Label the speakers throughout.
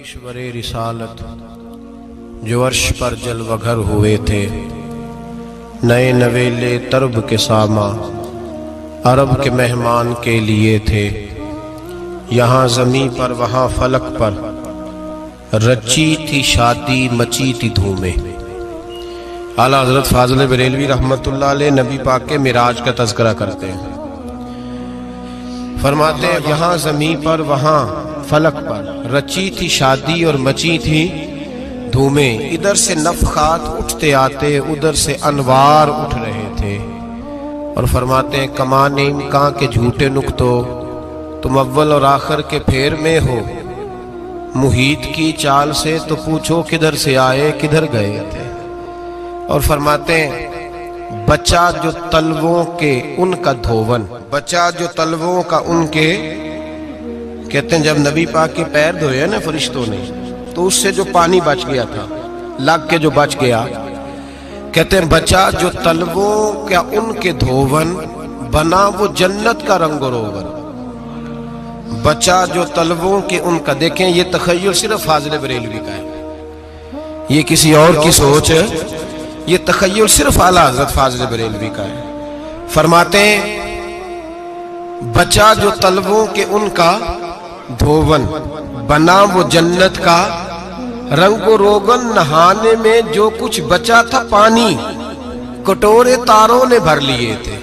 Speaker 1: किश्वरे रिसालत जो अर्श पर जलवघर हुए थे, नए नवेले तरब के सामा अरब के मेहमान के लिए थे। यहाँ ज़मीं पर वहाँ फलक पर रची थी शादी मची थी धूमें। आला हज़रत फाज़िल बरेलवी रहमतुल्लाह अलैह नबी पाक के मिराज का तज़किरा करते हैं। फरमाते हैं यहाँ ज़मीं पर वहाँ फलक पर रची थी शादी और मची थी धूमें। इधर से नफ़खात उठते आते, उधर से अनवार उठ रहे थे। और फरमाते हैं कमान इम्कां के झूठे नुक्तो, तुम अव्वल और आखिर के फेर में हो। मुहीत की चाल से तो पूछो किधर से आए किधर गए थे। और फरमाते हैं बचा जो तलवों के उनका धोवन, बचा जो तलवों का उनके, कहते हैं जब नबी पाक के पैर धोए ना फरिश्तों ने, तो उससे जो पानी बच गया था, लग के जो बच गया, कहते हैं बचा जो तलवों का उनके धोवन, बना वो जन्नत का रंग रोगन। बचा जो तलवों के उनका, देखें ये तखय्युल सिर्फ फाज़िल बरेलवी का है, ये किसी और की सोच है, ये तखय्युल सिर्फ आला हज़रत फाज़िल बरेलवी का है। फरमाते हैं बचा जो तलवों के उनका धोवन, बना वो जन्नत का रंग रोगन। नहाने में जो कुछ बचा था पानी, कटोरे तारों ने भर लिए थे।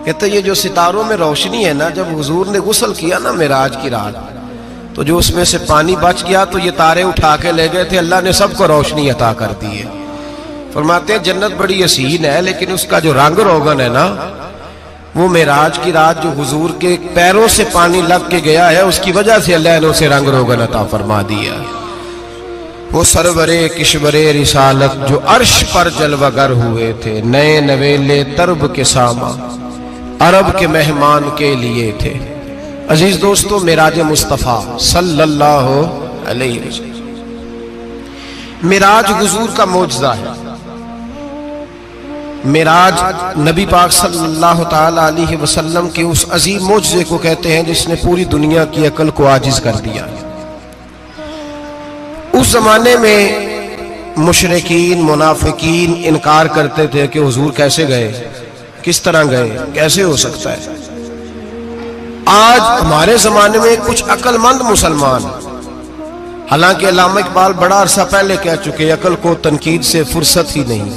Speaker 1: कहते ये जो सितारों में रोशनी है ना, जब हुजूर ने गुस्ल किया ना मेराज की रात, तो जो उसमें से पानी बच गया तो ये तारे उठा के ले गए थे, अल्लाह ने सबको रोशनी अता कर दी है। फरमाते हैं जन्नत बड़ी हसीन है, लेकिन उसका जो रंग रोगन है ना, वो मेराज की रात जो हुजूर के पैरों से पानी लग के गया है, उसकी वजह से अल्लाह ने उसे रंग रोगन अता फरमा दिया। वो सरवरे किश्वरे रिसालत जो अर्श पर जलवगर हुए थे, नए नवेले तरब के सामा अरब के मेहमान के लिए थे। अजीज दोस्तों, मेराज मुस्तफ़ा सल्लल्लाहु अलैहि वसल्लम मेराज हुजूर का मौजज़ा है। मेराज नबी पाक सल्लल्लाहु ताला अलैहि वसल्लम के उस अजीम मौजज़े को कहते हैं जिसने पूरी दुनिया की अकल को आजिज कर दिया। उस जमाने में मुशरिकीन मुनाफिकीन इनकार करते थे कि हुजूर कैसे गए, किस तरह गए, कैसे हो सकता है। आज हमारे जमाने में कुछ अक्लमंद मुसलमान, हालांकि अल्लामा इकबाल बड़ा अरसा पहले कह चुके, अकल को तनकीद से फुर्सत ही नहीं।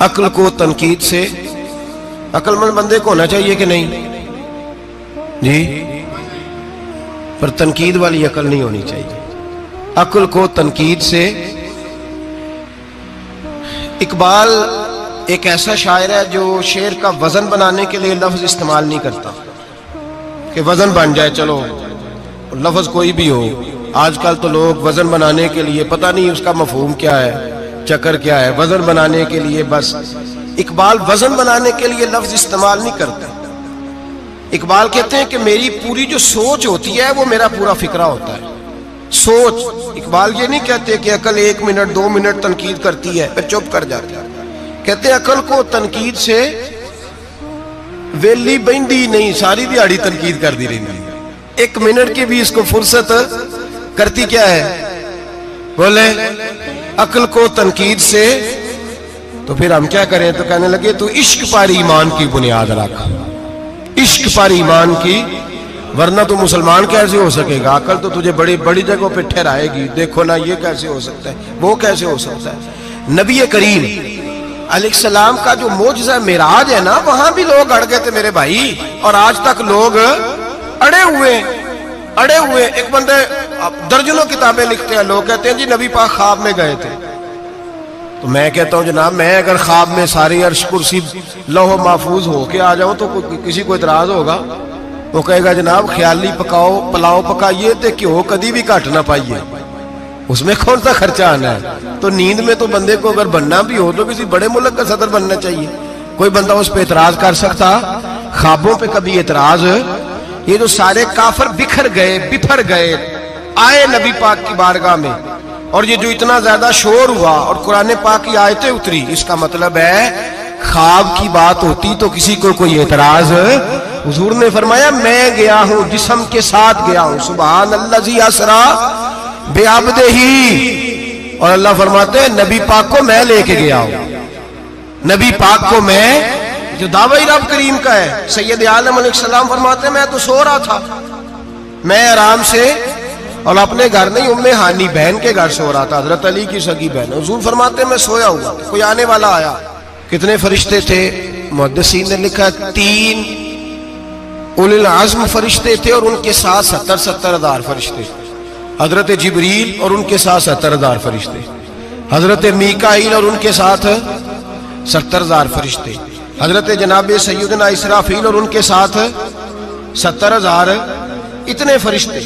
Speaker 1: अक्ल को तनकीद से, अक्लमंद बंदे को होना चाहिए कि नहीं जी, पर तनकीद वाली अकल नहीं होनी चाहिए। अक्ल को तनकीद से। इकबाल एक ऐसा शायर है जो शेर का वजन बनाने के लिए लफ्ज इस्तेमाल नहीं करता कि वजन बन जाए, चलो लफ्ज कोई भी हो। आजकल तो लोग वजन बनाने के लिए पता नहीं उसका मफहूम क्या है, चक्कर क्या है, वजन बनाने के लिए बस। इकबाल वजन बनाने के लिए लफ्ज इस्तेमाल नहीं करता। इकबाल कहते हैं कि मेरी पूरी जो सोच होती है वो मेरा पूरा फिक्रा होता है। सोच, इकबाल ये नहीं कहते कि अकल 1 मिनट 2 मिनट तनकीद करती है फिर चुप कर जाती है। कहते हैं अकल को तनकीद से वेली बंदी नहीं, सारी दिहाड़ी तनकीद कर दी रहती। 1 मिनट की भी इसको फुर्सत करती क्या है, बोले अकल को तनकीद से। तो फिर हम क्या करें, तो कहने लगे तू इश्क पर ईमान की बुनियाद रख, इश्क पर ईमान की, वरना तो मुसलमान कैसे हो सकेगा। अकल तो तुझे बड़ी बड़ी जगहों पे ठहराएगी। देखो ना ये कैसे हो सकता है, वो कैसे हो सकता है। नबी करीम अलैहिस्सलाम का जो मौजज़ा मेराज है ना, वहां भी लोग अड़ गए थे मेरे भाई, और आज तक लोग अड़े हुए। एक बंदे दर्जनों किताबें लिखते हैं, लोग कहते हैं जी नबी पाक ख्वाब में गए थे। तो मैं कहता हूं जनाब, मैं अगर ख्वाब में सारी अर्श कुर्सी लौह महफूज होके आ जाऊं तो किसी को इतराज होगा? वो कहेगा जनाब ख्याली पकाओ पुलाव पकाइए तो क्यों कभी भी घट ना पाइए, उसमें कौन सा खर्चा आना है। तो नींद में तो बंदे को अगर बनना भी हो तो किसी बड़े मुल्क का सदर बनना चाहिए। कोई बंदा उस पर एतराज कर सकता? ख्वाबों पे कभी एतराज? ये जो सारे काफर बिखर गए आए नबी पाक की बारगाह में, और ये जो इतना ज्यादा शोर हुआ और कुरान पाक की आयतें उतरी, इसका मतलब है ख्वाब की बात होती तो किसी को कोई एतराज। हुजूर ने फरमाया मैं गया हूं, जिस्म के साथ गया हूं। सुभान अल्लाज़ी असरा बेअब्दे ही। और अल्लाह फरमाते हैं नबी पाक को मैं लेके गया हूं, नबी पाक को मैं, जो दावा ही रब करीम का है। सैयद आलम अलैहिस्सलाम फरमाते हैं मैं तो सो रहा था, मैं आराम से, और अपने घर नहीं, उम्मे हानी बहन के घर सो रहा था, हजरत अली की सगी बहन। हुजूर फरमाते मैं सोया हुआ, कोई आने वाला आया। कितने फरिश्ते थे? मुहद्दिसीन ने लिखा 3 उलिल आज़्म फरिश्ते थे और उनके साथ 70 हजार फरिश्ते। हजरत जिब्रील और उनके साथ 70 हजार फरिश्ते, हजरत मीकाईल और उनके साथ 70 हजार फरिश्ते, हजरत जनाब सैयदना इसराफील और उनके साथ 70 हजार, इतने फरिश्ते।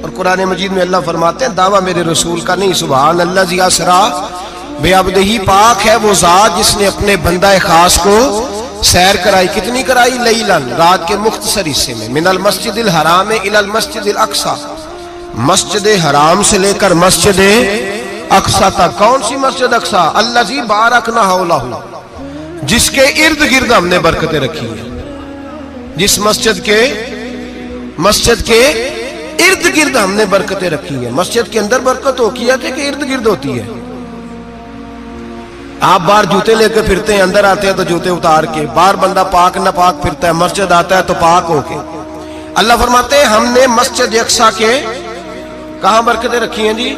Speaker 1: और कुरान मजीद में अल्लाह फरमाते हैं दावा मेरे रसूल का नहीं, सुभान अल्लाह जी असरा बेअब्दिही, पाक है वो जात जिसने अपने बंदा खास को सैर कराई। कितनी कराई? लैलन, रात के मुख्तसर हिस्से में। मिनल मस्जिदिल हराम इलल मस्जिदिल अक्सा, मस्जिद हराम से लेकर मस्जिद अक्सा तक। कौन सी मस्जिद अक्सा? अल्लज़ी बारकना हौलहू, जिसके इर्द गिर्द हमने बरकतें रखी है। जिस मस्जिद के इर्द गिर्द हमने बरकतें रखी है। मस्जिद के अंदर बरकत होती है कि इर्द गिर्द होती है? आप बाहर जूते लेकर फिरते हैं, अंदर आते हैं तो जूते उतार के। बाहर बंदा पाक ना पाक फिरता है, मस्जिद आता है तो पाक होके। अल्लाह फरमाते हैं हमने मस्जिद अक्सा के कहां बरकतें रखी हैं जी?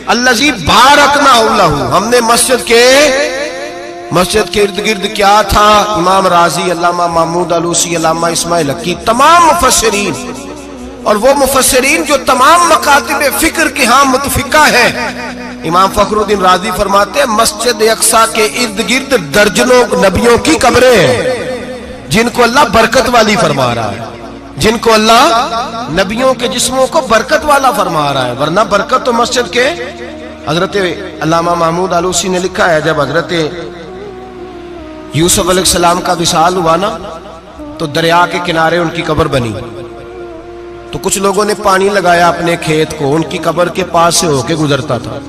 Speaker 1: अल्लज़ी बारकना हौलहू, हमने मस्जिद के इर्द गिर्द क्या था? इमाम राजी, अल्लामा महमूद आलूसी, अल्लामा इस्माइल हक्की, तमाम मुफस्सिरीन, और वो मुफस्सिरीन जो तमाम मकातिब फिक्र के यहाँ मुतफिका है। इमाम फखरुद्दीन राजी फरमाते हैं मस्जिद अक्सा के इर्द गिर्द दर्जनों नबियों की कब्रें हैं जिनको अल्लाह बरकत वाली फरमा रहा है, जिनको अल्लाह नबियों के जिस्मों को बरकत वाला फरमा रहा है। वरना बरकत तो मस्जिद के। हजरत अल्लामा महमूद आलूसी ने लिखा है जब हजरत यूसुफ अलैहिस्सलाम का विसाल हुआ ना, तो दरिया के किनारे उनकी कब्र बनी। तो कुछ लोगों ने पानी लगाया अपने खेत को, उनकी कब्र के पास से होके गुजरता था।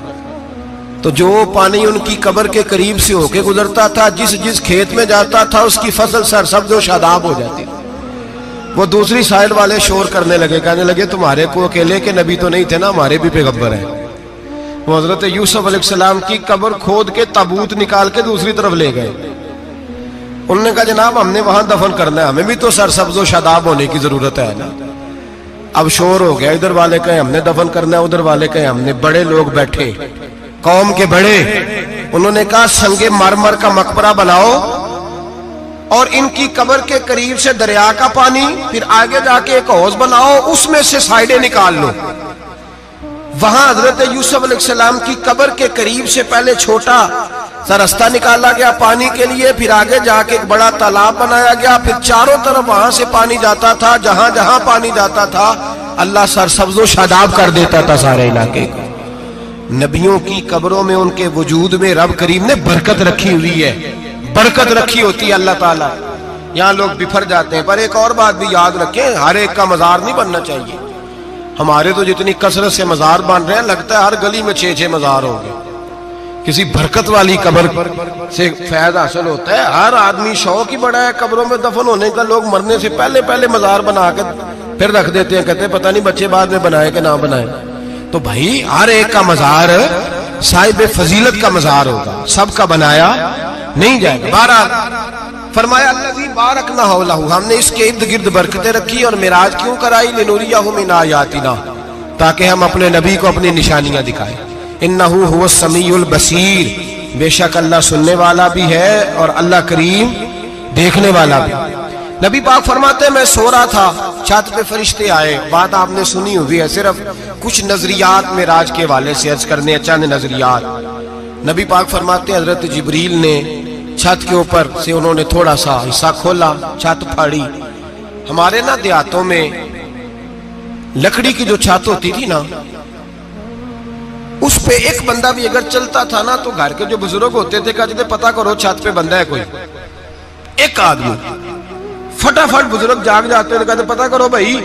Speaker 1: तो जो पानी उनकी कब्र के करीब से होके गुजरता था, जिस जिस खेत में जाता था उसकी फसल सरसब्ज़ और शादाब हो जाती। वो दूसरी साइड वाले शोर करने लगे, कहने लगे तुम्हारे को अकेले के नबी तो नहीं थे ना, हमारे भी पैगंबर हैं। वो हजरत यूसुफ अलैहिस्सलाम की कब्र खोद के ताबूत निकाल के दूसरी तरफ ले गए। उन्होंने कहा जनाब हमने वहां दफन करना है, हमें भी तो सरसब्ज़ और शादाब होने की जरूरत है ना। अब शोर हो गया, इधर वाले कहे हमने दफन करना है, उधर वाले कहे हमने। बड़े लोग बैठे, कौम के बड़े, उन्होंने कहा संगे मरमर का मकबरा बनाओ और इनकी कब्र के करीब से दरिया का पानी, फिर आगे जाके एक हौज बनाओ, उसमें से साइडें निकाल लो। वहां हजरत यूसुफ अलैहिस्सलाम की कब्र के करीब से पहले छोटा सा रास्ता निकाला गया पानी के लिए, फिर आगे जाके एक बड़ा तालाब बनाया गया, फिर चारों तरफ वहां से पानी जाता था। जहां जहां पानी जाता था अल्लाह सरसब्ज़ो शादाब कर देता था सारे इलाके को। नबियों की कब्रों में, उनके वजूद में रब करीम ने बरकत रखी हुई है, बरकत रखी होती है अल्लाह ताला। यहाँ लोग बिफर जाते हैं। पर एक और बात भी याद रखें, हर एक का मजार नहीं बनना चाहिए। हमारे तो जितनी कसरत से मजार बन रहे हैं, लगता है हर गली में 6-6 मजार होंगे। किसी बरकत वाली कब्र से फैज हासिल होता है। हर आदमी शौक ही बड़ा है कब्रों में दफन होने का। लोग मरने से पहले पहले मजार बना कर फिर रख देते हैं, कहते हैं पता नहीं बच्चे बाद में बनाए कि ना बनाए। तो भाई हर एक का मजार साहिब फजीलत का मजार होगा, सबका बनाया नहीं जाएगा। बहरहाल फरमाया अल्लज़ी बारकना हौलहू, हमने इसके इर्द गिर्द बरकतें रखी और मिराज क्यों कराई? लिनुरियहु मिन आयातिना, ताकि हम अपने नबी को अपनी निशानियां दिखाएं। इन्नहु हुवस समीउल बसीर, बेशक अल्लाह सुनने वाला भी है और अल्लाह करीम देखने वाला भी। नबी पाक फरमाते हैं मैं सो रहा था, छत पे फरिश्ते आए। बात आपने सुनी हुई है, सिर्फ कुछ नजरियात मेराज के वाले से अर्ज करने, चंद नजरियात। नबी पाक फरमाते हैं हजरत जिब्रील ने छत के ऊपर से उन्होंने थोड़ा सा हिस्सा खोला, छत फाड़ी। हमारे ना देहातों में लकड़ी की जो छत होती थी ना, उस पे एक बंदा भी अगर चलता था ना, तो घर के जो बुजुर्ग होते थे कहते पता करो छत पे बंदा है कोई। एक आदमी फटाफट बुजुर्ग जाग जाते थे, कहते पता करो भाई।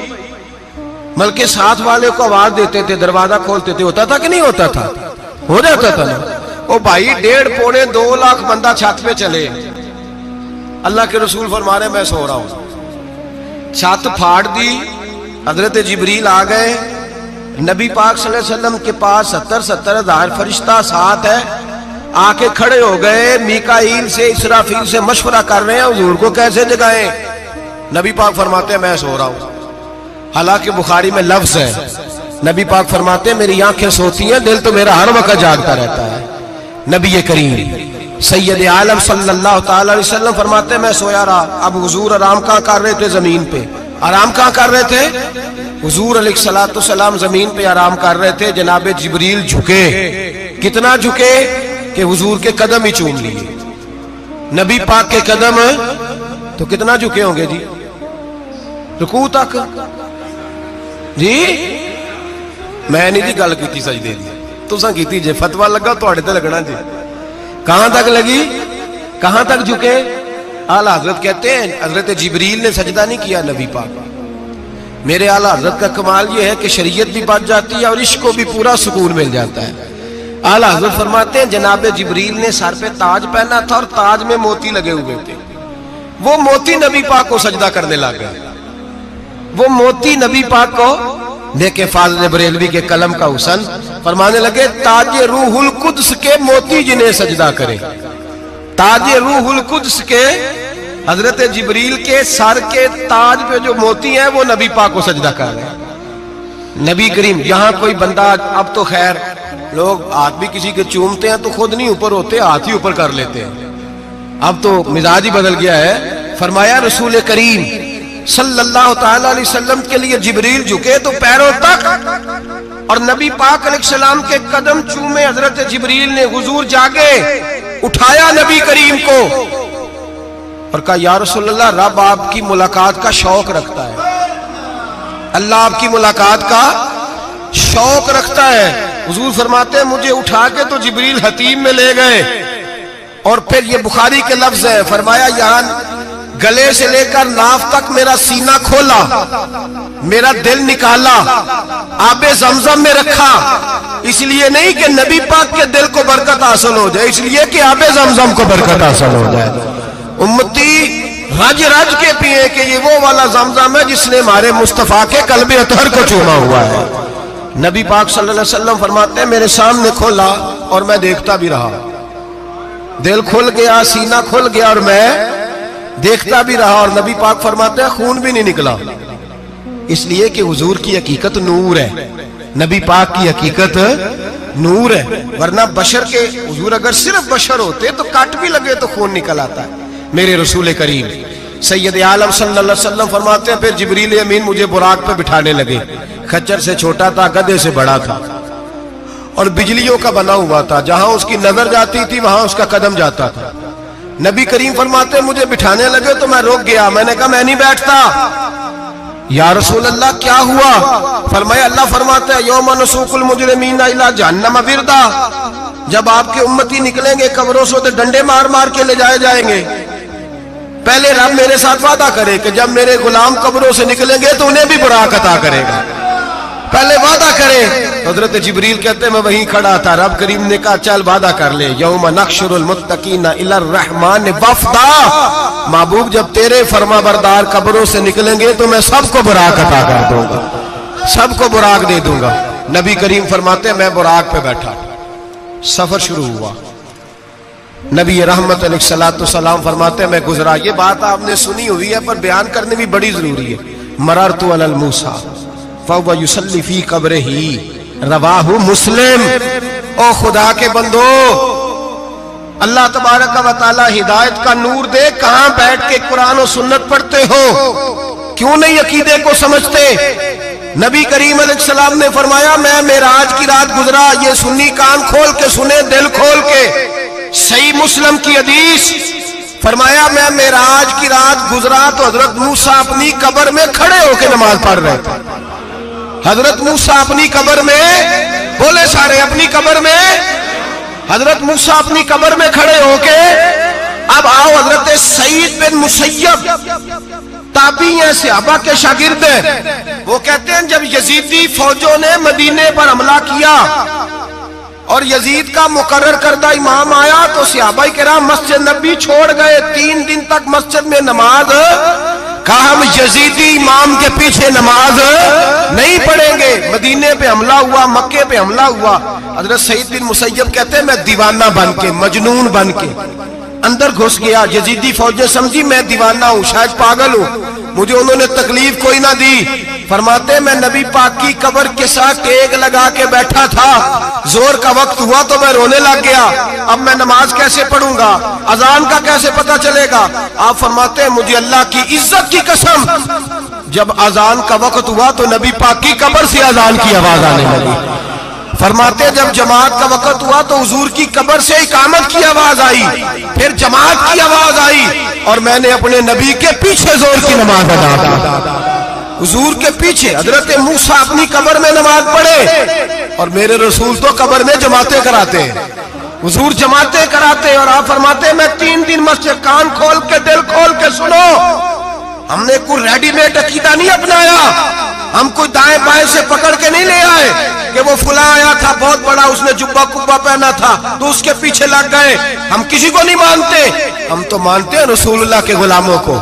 Speaker 1: बल्कि साथ वाले को आवाज देते थे, दरवाजा खोलते थे। होता था कि नहीं होता था? हो जाता था ना। ओ भाई 1.5-2 लाख बंदा छत पे चले। अल्लाह के रसूल फरमा रहे मैं सो रहा हूं। छत फाड़ दी, हजरत जिब्रील आ गए, नबी पाक सल्लल्लाहु अलैहि वसल्लम के पास 70 हज़ार फरिश्ता साथ है, आके खड़े हो गए, मीकाईल से इसराफील से मशवरा कर रहे हैं हुजूर को कैसे जगाएं। नबी पाक फरमाते हैं मैं सो रहा हूं। हालांकि बुखारी में लफ्ज है, नबी पाक फरमाते हैं मेरी आंखें सोती हैं, दिल तो मेरा हर वक्त जागता रहता है। नबी करीम सैयद आलम सल्लल्लाहु ताला अलैहि वसल्लम फरमाते हैं मैं सोया रहा। अब हुजूर आराम कहाँ कर रहे थे? जमीन पे। आराम कहाँ कर रहे थे? हुजूर अलैहिस्सलातु वस्सलाम जमीन पे आराम कर रहे थे। जनाबे जिब्रील झुके, कितना झुके कि हुजूर के कदम ही चूम लिए। नबी पाक के कदम तो कितना झुके होंगे जी, रुकू तक जी। मैं नहीं जी गल की सजदे दी, तुसां कीती जे, फतवा लगा तुहाडे ते लगना जी। कहां तक लगी, कहां तक झुके? आला हजरत कहते हैं हजरत जिब्रील ने सजदा नहीं किया नबी पाक। मेरे आला हजरत का कमाल ये है कि शरीयत भी बच जाती है और इश्क को भी पूरा सुकून मिल जाता है। आला हजरत फरमाते हैं जनाब जिब्रील ने सर पे ताज पहना था और ताज में मोती लगे हुए थे। वो मोती नबी पाक को सजदा करने लग गए। वो मोती नबी पाक को देखे फाज़िल बरेलवी के कलम का हुसन फरमाने लगे ताजे रूहुल कुद्स के मोती जिन्हें सजदा करे। ताजे रूहुल कुद्स के हजरत जिब्रील के सर के ताज पे जो मोती हैं वो नबी पाक को सजदा कर रहे हैं। नबी करीम यहाँ कोई बंदा, अब तो खैर लोग हाथ भी किसी के चूमते हैं तो खुद नहीं ऊपर होते, हाथ ही ऊपर कर लेते हैं। अब तो मिजाज ही बदल गया है। फरमाया रसूल करीम सल्लल्लाहु ताला अलैहि वसल्लम के लिए जिब्रील झुके तो पैरों तक और नबी पाक अलैहिस्सलाम के कदम चूमे। हजरत जिब्रील ने हुजूर जागे, उठाया नबी करीम को और कहा या रसूलल्लाह, रब आपकी मुलाकात का शौक रखता है, अल्लाह आपकी मुलाकात का शौक रखता है। हुजूर फरमाते हैं मुझे उठा के तो जिब्रील हतीम में ले गए और फिर ये बुखारी के लफ्ज है, फरमाया यहाँ गले से लेकर नाफ तक मेरा सीना खोला, मेरा दिल निकाला, आबे जमजम में रखा। इसलिए नहीं कि नबी पाक के दिल को बरकत हासिल हो जाए, इसलिए कि आबे जमजम को बरकत हासिल हो जाए। उम्मती रज रज के पिए कि ये वो वाला जमजम है जिसने हमारे मुस्तफा के कल्बे अतहर को चूमा हुआ है। नबी पाक सल्लल्लाहु अलैहि वसल्लम फरमाते हैं मेरे सामने खोला और मैं देखता भी रहा। दिल खुल गया, सीना खुल गया और मैं देखता भी रहा। और नबी पाक फरमाते हैं खून भी नहीं निकला, इसलिए कि हुजूर की हकीकत नूर है, नबी पाक की हकीकत नूर है। वरना बशर के हुजूर अगर सिर्फ बशर होते तो काट भी लगे तो खून निकल आता है। मेरे रसूल करीम सैयद आलम सल्लल्लाहु अलैहि वसल्लम फरमाते हैं फिर जिब्रील अमीन मुझे बुराक पे बिठाने लगे। खच्चर से छोटा था, गधे से बड़ा था और बिजलियों का बना हुआ था। जहां उसकी नजर जाती थी वहां उसका कदम जाता था। नबी करीम फरमाते मुझे बिठाने लगे तो मैं रुक गया। मैंने कहा मैं नहीं बैठता। या रसूल अल्लाह क्या हुआ? फरमाया अल्लाह फरमाते हैं यौम नसूकुल मुजरिमीना इला जहन्नम विरदा, जब आपके उम्मती निकलेंगे कब्रों से तो डंडे मार मार के ले जाए जाएंगे। पहले रब मेरे साथ वादा करे कि जब मेरे गुलाम कब्रों से निकलेंगे तो उन्हें भी बुराक अता करेगा, पहले वादा करे। हजरत जिब्रील कहते मैं वहीं खड़ा था, रब करीम ने कहा चल वादा कर ले, यौम नहशुरुल मुत्तकीना इलर रहमान वफदा, महबूब जब तेरे फरमा बरदार कब्रों से निकलेंगे तो मैं सबको बुराक अता कर दूंगा, सबको बुराक दे दूंगा। नबी करीम फरमाते मैं बुराक पे बैठा, सफर शुरू हुआ। नबी रहमत अलैहिस्सलाम फरमाते मैं गुजरा। ये बात आपने सुनी हुई है पर बयान करनी भी बड़ी जरूरी है। मररतु अलल मूसा फहुव युसल्ली फी कब्रिही, रवाहु मुस्लिम। ओ खुदा के बंदो, अल्लाह तबारक व तआला हिदायत का नूर दे, कहां बैठ के कुरान और सुन्नत पढ़ते हो? क्यों नहीं अकीदे को समझते? नबी करीम अलैहिस्सलाम ने फरमाया मैं मेराज की रात गुजरा। ये सुन्नी कान खोल के सुने, दिल खोल के। सही मुस्लिम की हदीस, फरमाया मैं मेराज की रात गुजरा तो हजरत मूसा अपनी कब्र में खड़े होकर नमाज पढ़ रहे थे। हजरत मूसा अपनी कब्र में, बोले सारे अपनी कब्र में, हजरत मूसा अपनी कब्र में खड़े होके। अब आओ हजरत सईद बिन मुसय्यब ताबी हैं, सहाबा के शागिर्द हैं। वो कहते हैं जब यजीदी फौजों ने मदीने पर हमला किया और यजीद का मुकर्रर करदा इमाम आया तो सहाबा किराम मस्जिद नबी छोड़ गए। 3 दिन तक मस्जिद में नमाज, कहा हम यजीदी इमाम के पीछे नमाज नहीं पढ़ेंगे। मदीने पे हमला हुआ, मक्के पे हमला हुआ। हजरत सईद बिन मुसय्यब कहते हैं मैं दीवाना बन के, मजनून बन के अंदर घुस गया। यजीदी फौजें समझी मैं दीवाना हूं, शायद पागल हूं, मुझे उन्होंने तकलीफ कोई ना दी। फरमाते मैं नबी पाक की कब्र के साथ टेक लगा के बैठा था, जोर का वक्त हुआ तो मैं रोने लग गया। अब मैं नमाज कैसे पढ़ूंगा, अजान का कैसे पता चलेगा। आप फरमाते हैं मुझे अल्लाह की इज्जत की कसम, जब अजान का वक्त हुआ तो नबी पाक की कब्र से अजान की आवाज आने लगी। फरमाते जब जमात का वक्त हुआ तो हुजूर की कब्र से इकामत की आवाज आई, फिर जमात की आवाज आई और मैंने अपने नबी के पीछे जोर की नमाज अदा की। हुजूर के पीछे हजरत मूसा अपनी कब्र में नमाज पढ़े और मेरे रसूल तो कब्र में जमातें कराते हैं। हुजूर जमातें कराते और आप फरमाते मैं 3 दिन मस्जिद, कान खोल के दिल खोल के सुनो, हमने कोई रेडीमेड अकीदा नहीं अपनाया, हम कोई दाएं बाएं से पकड़ के नहीं ले आए कि वो फुला आया था बहुत बड़ा, उसने जुब्बा कुब्बा पहना था तो उसके पीछे लग गए। हम किसी को नहीं मानते, हम तो मानते हैं रसूलुल्लाह के गुलामों को,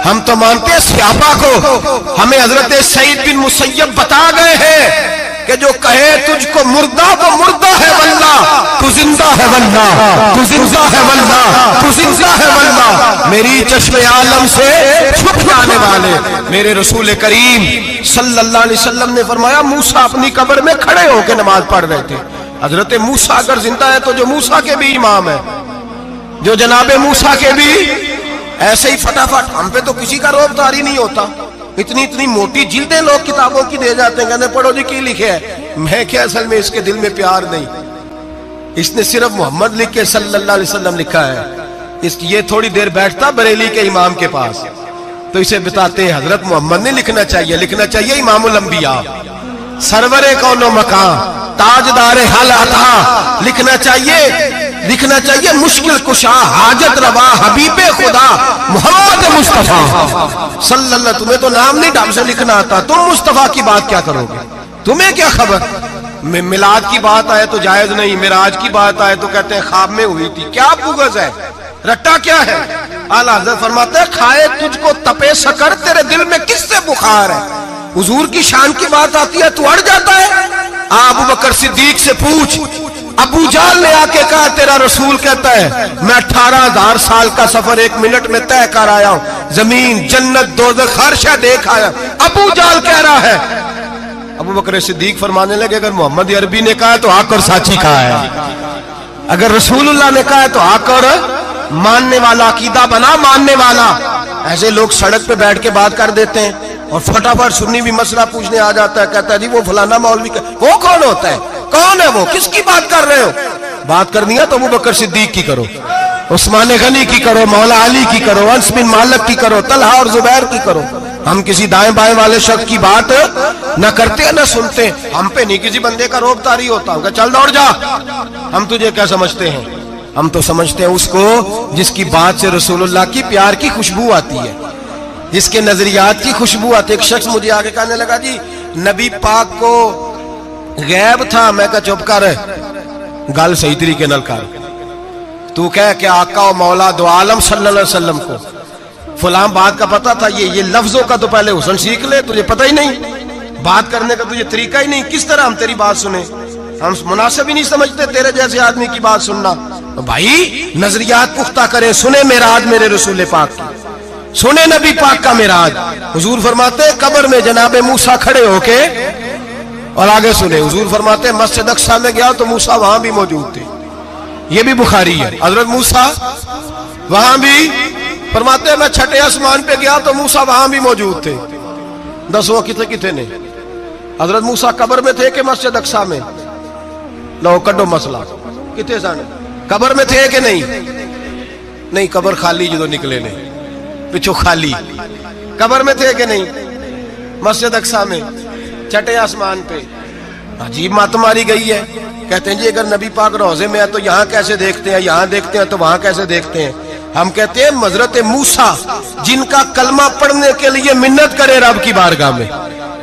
Speaker 1: हम तो मानते हैं सहाबा को। हमें हजरत सईद बिन मुसय्यब बता गए हैं कि जो कहे तुझको मुर्दा वो मुर्दा है वल्लाह, तू जिंदा है वल्लाह, तू जिंदा है वल्लाह, तू जिंदा है वल्लाह। मेरी चश्मे आलम से छुप जाने वाले मेरे रसूल करीम सल्लल्लाहु अलैहि वसल्लम ने फरमाया मूसा अपनी कब्र में खड़े होकर नमाज पढ़ रहे थे। हजरत मूसा अगर जिंदा है तो जो मूसा के भी इमाम है, जो जनाबे मूसा के भी ऐसे ही फटाफट। हम पे तो किसी का रोब तारी नहीं होता, इतनी इतनी मोटी जिल्दें लोग किताबों की दे जाते हैं, कहते पढ़ो जी की लिखे है। मैं क्या, असल में इसके दिल में प्यार नहीं, इसने सिर्फ मोहम्मद लिख के सल्लल्लाहु अलैहि वसल्लम लिखा है। ये थोड़ी देर बैठता बरेली के इमाम के पास तो इसे बताते हैं हजरत मोहम्मद ने लिखना चाहिए, लिखना चाहिए इमामुल अंबिया, सरवरे कौनो मकान, ताजदारे हल अता, लिखना चाहिए मुश्किल कुशा, हाजत रवा, हबीबे खुदा मोहम्मद मुस्तफा सल्लल्लाहु। तुम्हें तो नाम नहीं ढंग से लिखना आता, तुम मुस्तफा की बात क्या करोगे, तुम्हें क्या खबर। मिलाद की बात आए तो जायज नहीं, मिराज की बात आए तो कहते हैं ख्वाब में हुई थी। क्या बुगज है, रट्टा क्या है। आला हज़रत फरमाते हैं खाए तुझको तपे सकर, तेरे दिल में किससे बुखार है। हुजूर की शान की बात आती है तू अड़ जाता है। अबू बकर सिद्दीक से पूछ, अबू जाल ने आके कहा तेरा रसूल कहता है मैं 18,000 साल का सफर 1 मिनट में तय कर आया हूं, जमीन जन्नत दोज़ख हर शय देख आया। अबू जाल कह रहा है। अबू बकर सिद्दीक फरमाने लगे अगर मोहम्मद अरबी ने कहा है तो आकर साची कहा है, अगर रसूलुल्लाह ने कहा है तो आकर मानने वाला, अकीदा बना मानने वाला। ऐसे लोग सड़क पे बैठ के बात कर देते हैं और फटाफट सुन्नी भी मसला पूछने आ जाता है, कहता है जी वो फलाना मौलवी वो कौन होता है, कौन है वो, किसकी बात कर रहे हो। बात करनी है तो अबू बकर सिद्दीक की करो, उस्मान गनी की करो, मौला अली की करो, अंस बिन मालिक की करो, तलहा और जुबैर की करो। हम किसी दाएं बाएं वाले शख्स की बात न करते न सुनते। हम पे नहीं किसी बंदे का रोब तारी होता, चल दौड़ जा, हम तुझे क्या समझते हैं। हम तो समझते हैं उसको जिसकी बात से रसूलुल्लाह की प्यार की खुशबू आती है, जिसके नजरियात की खुशबू आती है। एक शख्स मुझे आगे कहने लगा जी नबी पाक को गैब था। मैं कहा चुप कर, गल सही तरीके नाल कर। तू कह के आका और मौला दो आलम सल्लल्लाहु अलैहि वसल्लम को फलां बात का पता था, ये लफ्जों का तो पहले हुस्न सीख ले, तुझे पता ही नहीं, बात करने का तुझे तरीका ही नहीं, किस तरह हम तेरी बात सुने। हम मुनासिब ही नहीं समझते तेरे जैसे आदमी की बात सुनना। तो भाई नजरियात पुख्ता करे, सुने मेराज मेरे रसूल पाक की, सुने नबी पाक का मेराज। हुजूर फरमाते कब्र में जनाबे मूसा खड़े होके, और आगे सुने हुजूर फरमाते मस्जिद अक्सा में गया तो मूसा वहां भी मौजूद थे। ये भी बुखारी है, हजरत मूसा वहां भी फरमाते मैं छठे आसमान पे गया तो मूसा वहां भी मौजूद थे। 10 कितने ने हजरत मूसा कब्र में थे कि मस्जिद अक्सा में। लो कड्डो मसला, कितने सन कब्र में थे कि नहीं, नहीं कब्र खाली जो निकले ने पिछो खाली, कब्र में थे कि नहीं, मस्जिद अक्सा में छठे आसमान पे। अजीब मात मारी गई है। कहते हैं जी अगर नबी पाक रोजे में है तो यहाँ कैसे देखते हैं, यहाँ देखते हैं तो वहां कैसे देखते हैं। हम कहते हैं हजरत मूसा जिनका कलमा पढ़ने के लिए मिन्नत करे रब की बारगाह में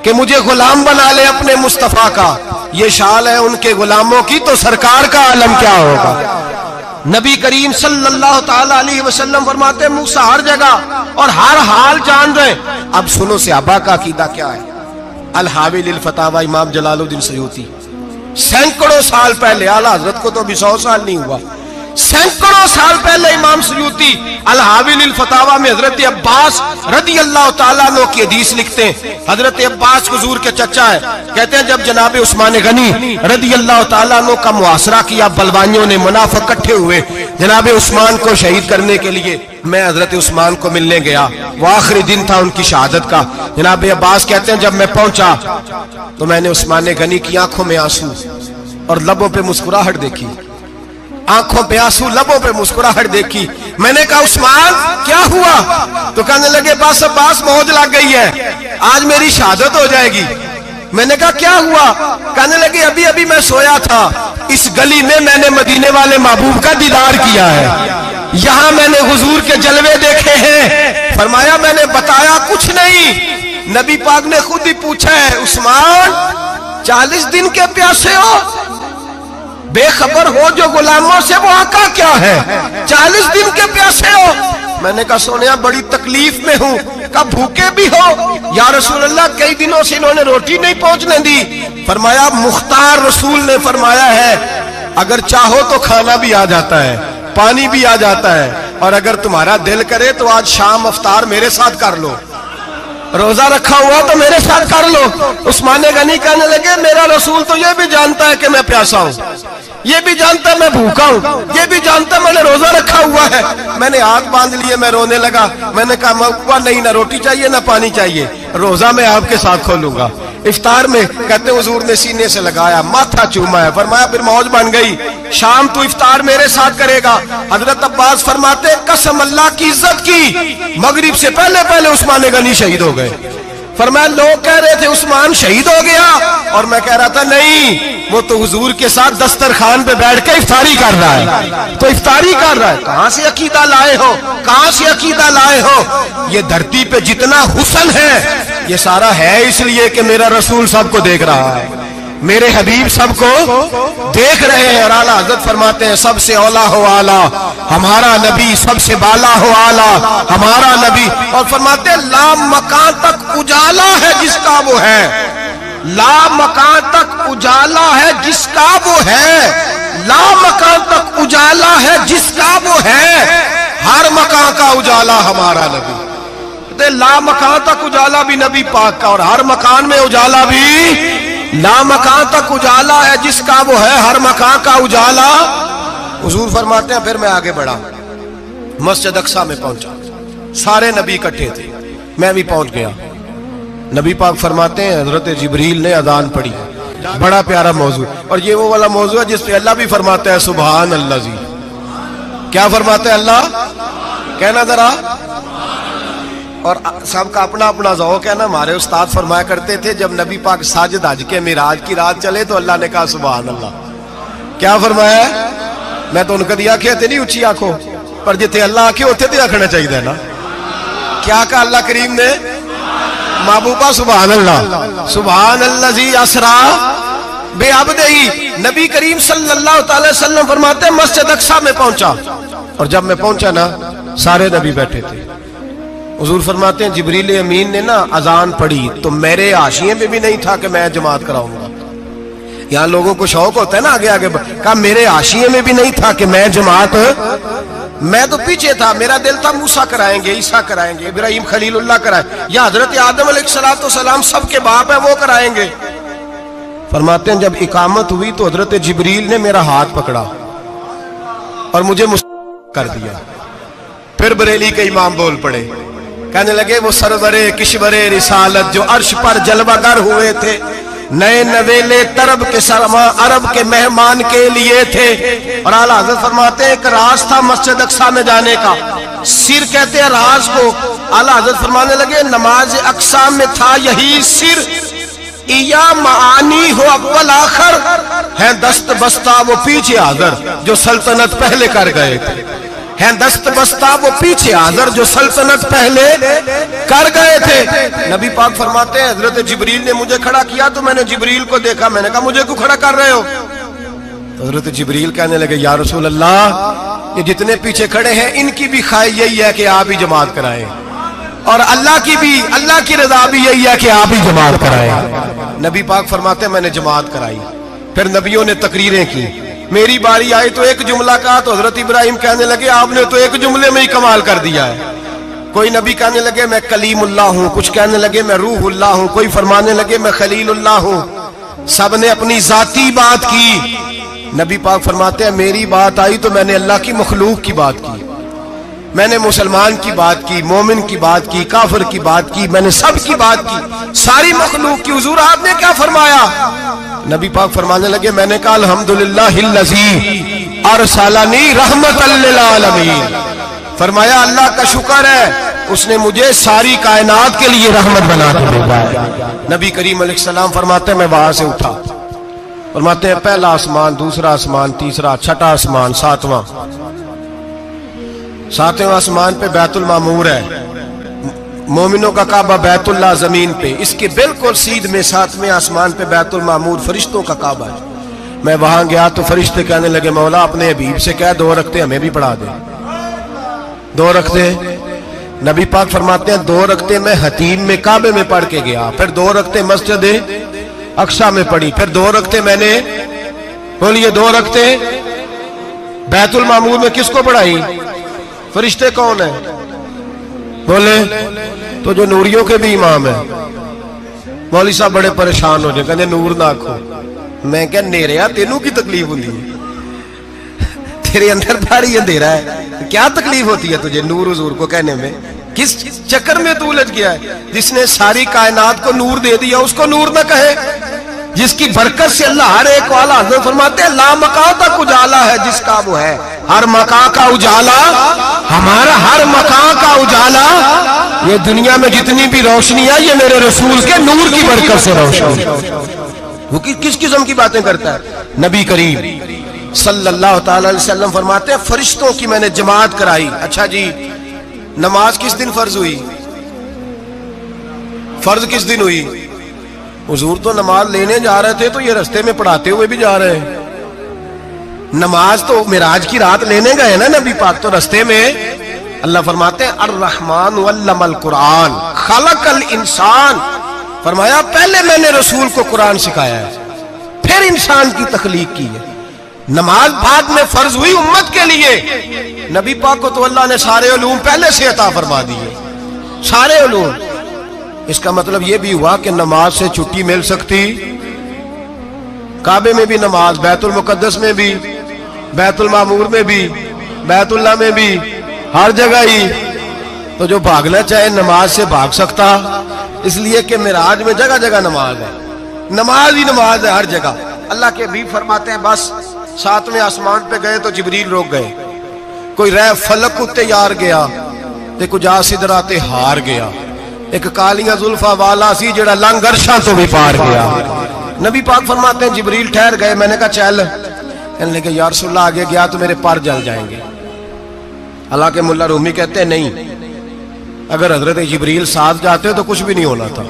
Speaker 1: कि मुझे गुलाम बना ले अपने मुस्तफा का, ये शाल है उनके गुलामों की, तो सरकार का आलम क्या होगा। नबी करीम सल्लल्लाहु ताला अलैहि वसल्लम फरमाते मूसा हर जगह और हर हाल जान रहे। अब सुनो सहाबा का अकीदा क्या है। अल हावी लिल फतावा इमाम जलालुद्दीन सयूती, सैकड़ों साल पहले, आला हजरत को तो अभी 100 साल नहीं हुआ, सैकड़ों साल पहले इमाम सयूती अल हावी लिल फतावा में हजरत अब्बास रदी अल्लाह तआला अन्हु की हदीस लिखते हैं। हजरत अब्बास हुजूर के चचा है, कहते हैं जब जनाब उस्मान गनी रदी अल्लाह तआला अन्हु का मुआसरा किया, बलवानियों ने मुनाफिक इकट्ठे हुए जनाब उस्मान को शहीद करने के लिए, मैं हजरत उस्मान को मिलने गया, वो आखिरी दिन था उनकी शहादत का। जनाब अब्बास कहते हैं जब मैं पहुंचा तो मैंने उस्मान गनी की आंखों में आंसू और लबों पे मुस्कुराहट देखी, आंखों पे आंसू लबों पे मुस्कुराहट देखी। मैंने कहा उस्मान क्या हुआ? तो कहने लगे बस अब्बास मौज लग गई है, आज मेरी शहादत हो जाएगी। मैंने कहा क्या हुआ? कहने लगे अभी अभी मैं सोया था, इस गली में मैंने मदीने वाले महबूब का दीदार किया है, यहाँ मैंने हुजूर के जलवे देखे हैं। फरमाया मैंने बताया कुछ नहीं, नबी पाक ने खुद ही पूछा है उस्मान 40 दिन के प्यासे हो, बेखबर हो जो गुलामों से, वो आका क्या है? 40 दिन के प्यासे हो। मैंने कहा सोनिया बड़ी तकलीफ में हूँ। कहा भूखे भी हो? या रसूल अल्लाह कई दिनों से इन्होंने रोटी नहीं पहुंचने दी। फरमाया मुख्तार रसूल ने फरमाया है अगर चाहो तो खाना भी आ जाता है, पानी भी आ जाता है, और अगर तुम्हारा दिल करे तो आज शाम अफ्तार मेरे साथ कर लो, रोजा रखा हुआ तो मेरे साथ कर लो। उस्मान गनी कहने लगे मेरा रसूल तो ये भी जानता है कि मैं प्यासा हूँ, ये भी जानता है मैं भूखा हूँ, ये भी जानता है मैंने रोजा रखा हुआ है। मैंने हाथ बांध लिए, मैं रोने लगा। मैंने कहा मौका नहीं, ना रोटी चाहिए ना पानी चाहिए, रोजा मैं आपके साथ खोलूंगा। इफ्तार में कहते हुजूर ने सीने से लगाया, माथा चूमा है, फरमाया फिर मौज बन गई, शाम तू इफ्तार मेरे साथ करेगा। हजरत अब्बास फरमाते कसम अल्लाह की इज्जत की, मगरिब से पहले पहले उस्मान गनी शहीद हो गए। फरमाया लोग कह रहे थे उस्मान शहीद हो गया, और मैं कह रहा था नहीं, वो तो हुजूर के साथ दस्तरखान पे बैठ के इफ्तारी कर रहा है, तो इफ्तारी कर रहा है। कहां से अकीदा लाए हो, कहां से अकीदा लाए हो? ये धरती पे जितना हुस्न है ये सारा है इसलिए कि मेरा रसूल सबको देख रहा है, मेरे हबीब सबको देख रहे हैं। और आला हजरत फरमाते हैं सबसे औला हो आला हमारा नबी, सबसे बाला हो आला हमारा नबी। और फरमाते हैं ला मकान तक उजाला है जिसका वो है, ला मकान तक उजाला है जिसका वो है, ला मकान तक उजाला है जिसका वो है, हर मकान का उजाला हमारा नबी। ला मकान तक उजाला भी नबी पाक का, और हर मकान में उजाला भी, ला मकान तक उजाला है जिसका वो है, हर मकान का उजाला। हुजूर फरमाते हैं फिर मैं आगे बढ़ा, मस्जिद अक्सा में पहुंचा, सारे नबी इकट्ठे थे, मैं भी पहुंच गया। नबी पाक फरमाते हैं हजरत जिब्रील ने अजान पढ़ी, बड़ा प्यारा मौजू, और ये वो वाला मौजू है जिसपे अल्लाह भी फरमाता है सुभान अल्लाह जी। क्या फरमाते हैं अल्लाह? कहना जरा। और सबका अपना अपना ज़ौक़ है ना। हमारे उस्ताद फरमाया करते थे जब नबी पाक साजिद हज के मिराज की रात चले तो अल्लाह ने कहा सुभान अल्लाह। क्या फरमाया? मैं तो उनका दिया आखे नहीं उची आखो, पर जिथे अल्लाह आखे उथे तो आखना चाहिए ना। क्या कहा अल्लाह करीम ने? महबूबा सुभान अल्लाह, सुभान अल्लाह जी असरा बेअब्दिही। नबी करीम सल्लल्लाहु अलैहि वसल्लम फरमाते हैं मस्जिद अक्सा में पहुंचा, और जब मैं पहुंचा ना सारे नबी बैठे थे। हुजूर फरमाते हैं जिब्रील अमीन ने ना अजान पढ़ी तो मेरे हाशिए में भी नहीं था कि मैं जमात कराऊंगा। यहाँ लोगों को शौक होता है ना आगे आगे, कहा मेरे हाशिए में भी नहीं था कि मैं जमात, मैं तो पीछे था, मेरा दिल था मूसा कराएंगे, ईसा कराएंगे, इब्राहिम खलीलुल्लाह कराए, या हजरत आदम अलैहिस्सलाम सबके बाप है वो कराएंगे। फरमाते हैं जब इकामत हुई तो हजरत जिब्रील ने मेरा हाथ पकड़ा और मुझे कर दिया। फिर बरेली के इमाम बोल पड़े, कहने लगे वो सरवरे किशवरे रिसालत जो अर्श पर जलवागर हुए थे, नए नवेले तरब के सरमा अरब के मेहमान के लिए थे। और आला हज़रत फरमाते हैं एक राज था मस्जिद अक्सा में जाने का, सिर कहते हैं राज को। आला हज़रत फरमाने लगे नमाज अक्सा में था यही सिर, इया मानी हो अव्वल आखिर है दस्त बस्ता वो पीछे हाज़िर जो सल्तनत पहले कर गए थे, है दस्त बस्ता वो पीछे हाज़िर जो सल्तनत पहले कर गए थे। नबी पाक फरमाते हैं हजरत जिब्रील ने मुझे खड़ा किया तो मैंने जिब्रील को देखा, मैंने कहा मुझे क्यों खड़ा कर रहे हो? तो हजरत जिब्रील कहने लगे या रसूल अल्लाह ये जितने पीछे खड़े हैं इनकी भी ख्वाहिश यही है कि आप ही जमात कराएं। और अल्लाह की रजा भी यही है कि आप ही जमात कराए। नबी पाक फरमाते हैं मैंने जमात कराई, फिर नबियों ने तकरीरें की, मेरी बारी आई तो एक जुमला कहा तो हजरत इब्राहिम कहने लगे आपने तो एक जुमले में ही कमाल कर दिया है। कोई नबी कहने लगे मैं कलीमुल्लाह हूं, कुछ कहने लगे मैं रूहुल्लाह हूं, कोई फरमाने लगे मैं खलीलुल्लाह हूं। सब ने अपनी जाती बात की। नबी पाक फरमाते हैं मेरी बात आई तो मैंने अल्लाह की मखलूक की बात की, मैंने मुसलमान की बात की, मोमिन की बात की, काफिर की बात की, मैंने सब की बात की, सारी मखलूक की। हुजूर आपने क्या फरमाया? नबी पाक फरमाने लगे मैंने कहा अल्हम्दुलिल्लाहिल्लज़ी अरसलनी रहमतल लिल आलमीन। फरमाया अल्लाह का शुक्र है उसने मुझे सारी कायनात के लिए रहमत बना के भेजा है। नबी करीम अलैहिस्सलाम फरमाते हैं मैं वहां से उठा, फरमाते हैं पहला आसमान, दूसरा आसमान, तीसरा, छठा आसमान, सातवें आसमान पे बैतुल मामूर है, मोमिनों का काबा बैतुल्लाह जमीन पे, इसके बिल्कुल सीध में सातवें आसमान पे बैतुल मामूर फरिश्तों का काबा है। मैं वहां गया तो फरिश्ते कहने लगे मौला अपने हबीब से कह 2 रखते हमें भी पढ़ा दे। 2 रखते नबी पाक फरमाते हैं 2 रखते मैं हतीम में काबे में पढ़ के गया, फिर 2 रखते मस्जिद अक्सा में पढ़ी, फिर 2 रखते मैंने बोलिए 2 रखते बैतुल मामूर में किसको पढ़ाई? फरिश्ते कौन है बोले? तो जो नूरियों के भी इमाम है। मौलवी साहब बड़े परेशान हो जाए, कहते नूर ना आखो। मैं क्या नेरिया तेनू की तकलीफ होती है? तेरे अंदर भारी अंधेरा है, क्या तकलीफ होती है तुझे नूर हुजूर को कहने में? किस चक्कर में तू उलझ गया है? जिसने सारी कायनात को नूर दे दिया उसको नूर ना कहे? जिसकी बरकत से अल्लाह हर एक वाला, हज़रत फरमाते हैं ला मका तक उजाला है जिसका वो है, हर मका का उजाला हमारा, हर मका का उजाला, ये दुनिया में जितनी भी रोशनी है ये मेरे रसूल के नूर की बरकत से रोशनी। वो किस किस्म की बातें करता है? नबी करीम सल्लल्लाहु अलैहि वसल्लम फरमाते हैं फरिश्तों की मैंने जमात कराई। अच्छा जी, नमाज किस दिन फर्ज हुई? फर्ज किस दिन हुई? हुजूर तो नमाज लेने जा रहे थे तो ये रास्ते में पढ़ाते हुए भी जा रहे हैं। नमाज तो मिराज की रात लेने गए ना नबी पाक, तो रास्ते में अल्लाह फरमाते हैं अर्रहमान अल्लमल कुरान खलकल इंसान। फरमाया पहले मैंने रसूल को कुरान सिखाया है, फिर इंसान की तख्लीक की है। नमाज बाद में फर्ज हुई उम्मत के लिए। नबी पाक को तो अल्लाह ने सारे उलूम पहले से अता फरमा दिए, सारे उलूम। इसका मतलब यह भी हुआ कि नमाज से छुट्टी मिल सकती। काबे में भी नमाज, बैतुल मुकद्दस में भी, बैतुल मामूर में भी, बैतुल्लाह में भी, हर जगह ही। तो जो भागना चाहे नमाज से भाग सकता, इसलिए कि मिराज में जगह जगह नमाज है, नमाज ही नमाज है हर जगह। अल्लाह के भी फरमाते हैं बस 7वें आसमान पे गए तो जिब्रील रोक गए, कोई रह फलक उत्ते यार गया ते कुछ आ सिदरा ते हार गया, एक कालियां जुल्फा वाला सी जेड़ा लंघ अर्शां तो भी पार गया। नबी पाक फरमाते हैं जिब्रील ठहर गए, मैंने कहा चल, कहने लगे या रसूलल्लाह आगे गया तो मेरे पर जल जाएंगे। हालांकि मुल्ला रूमी कहते हैं नहीं, अगर हजरत जिब्रील साथ जाते तो कुछ भी नहीं होना था,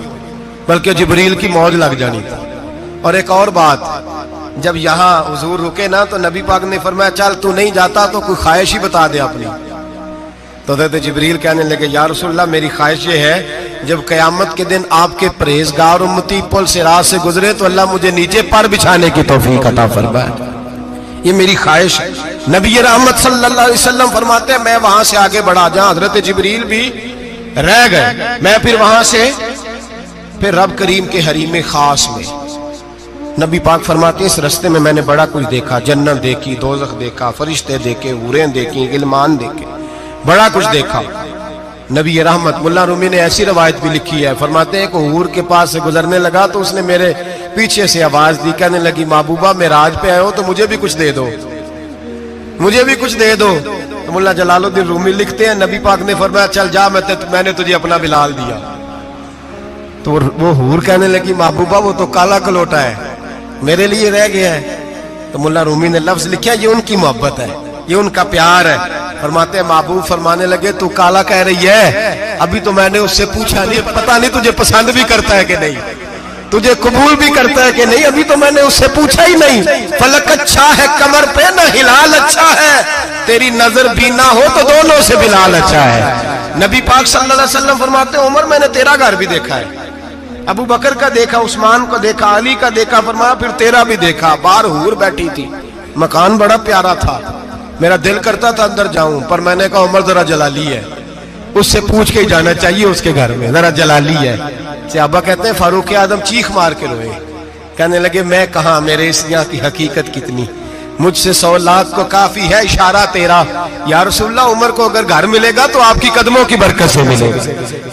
Speaker 1: बल्कि जिब्रील की मौज लग जानी था। और एक और बात, जब यहाँ हुजूर रुके ना तो नबी पाक ने फरमाया चल तू नहीं जाता तो कोई ख्वाहिश ही बता दे अपनी। तो हज़रत जिब्रील कहने लगे या रसूलल्लाह मेरी ख्वाहिश ये है जब क़यामत के दिन आपके परहेज़गार उम्मती पुल सिरात से गुजरे तो अल्लाह मुझे नीचे पर बिछाने की तौफीक अता फरमाए, ये मेरी ख्वाहिश है। नबी रहमत सल्लल्लाहु अलैहि वसल्लम फरमाते हैं मैं वहां से आगे बढ़ा, जहां हज़रत जिब्रील भी रह गए, मैं फिर वहां से फिर रब करीम के हरीम खास में। नबी पाक फरमाते इस रास्ते में मैंने बड़ा कुछ देखा, जन्नत देखी, दोज़ख देखा, फरिश्ते देखे, हूरें देखी, गिलमान देखे, बड़ा कुछ देखा। नबी रहमत मुल्ला रूमी ने ऐसी रवायत भी लिखी है, फरमाते हैं कि हूर के पास से गुजरने लगा तो उसने मेरे पीछे से आवाज दी, कहने लगी महबूबा मेराज पे आए हो तो मुझे भी कुछ दे दो, मुझे भी कुछ दे दो। तो मुल्ला जलालुद्दीन रूमी लिखते हैं नबी पाक ने फरमाया चल जा, मैंने तुझे अपना बिलाल दिया। तो वो हूर कहने लगी महबूबा वो तो काला कलोटा है, मेरे लिए रह गया है। तो मुल्ला रूमी ने लफ्ज लिखा ये उनकी मोहब्बत है, ये उनका प्यार है। फरमाते हैं महबूब फरमाने लगे तू काला कह रही है, अभी तो मैंने उससे पूछा नहीं, पता नहीं तुझे पसंद भी करता है कि नहीं, तुझे कबूल भी करता है कि नहीं, अभी तो मैंने उससे पूछा ही नहीं। फलक अच्छा है कमर पे ना हिलाल अच्छा है, तेरी नजर भी ना हो तो दोनों से बिलाल अच्छा है। नबी पाक सल्लल्लाहु अलैहि वसल्लम फरमाते हैं उमर मैंने तेरा घर भी देखा है, अबू बकर का देखा, उस्मान को देखा, अली का देखा, फरमाया फिर तेरा भी देखा। बाहर हूर बैठी थी, मकान बड़ा प्यारा था, मेरा दिल करता था अंदर जाऊं, पर मैंने कहा उमर जरा जलाली है, उससे पूछ के ही जाना चाहिए उसके घर में, जरा जलाली है। सहाबा कहते हैं फारूक आदम चीख मार के रोए, कहने लगे मैं कहा, मेरे इस यहाँ की हकीकत कितनी, मुझसे 100 लाख को काफी है इशारा तेरा। या रसूलल्लाह उमर को अगर घर मिलेगा तो आपकी कदमों की बरकत से मिलेगा।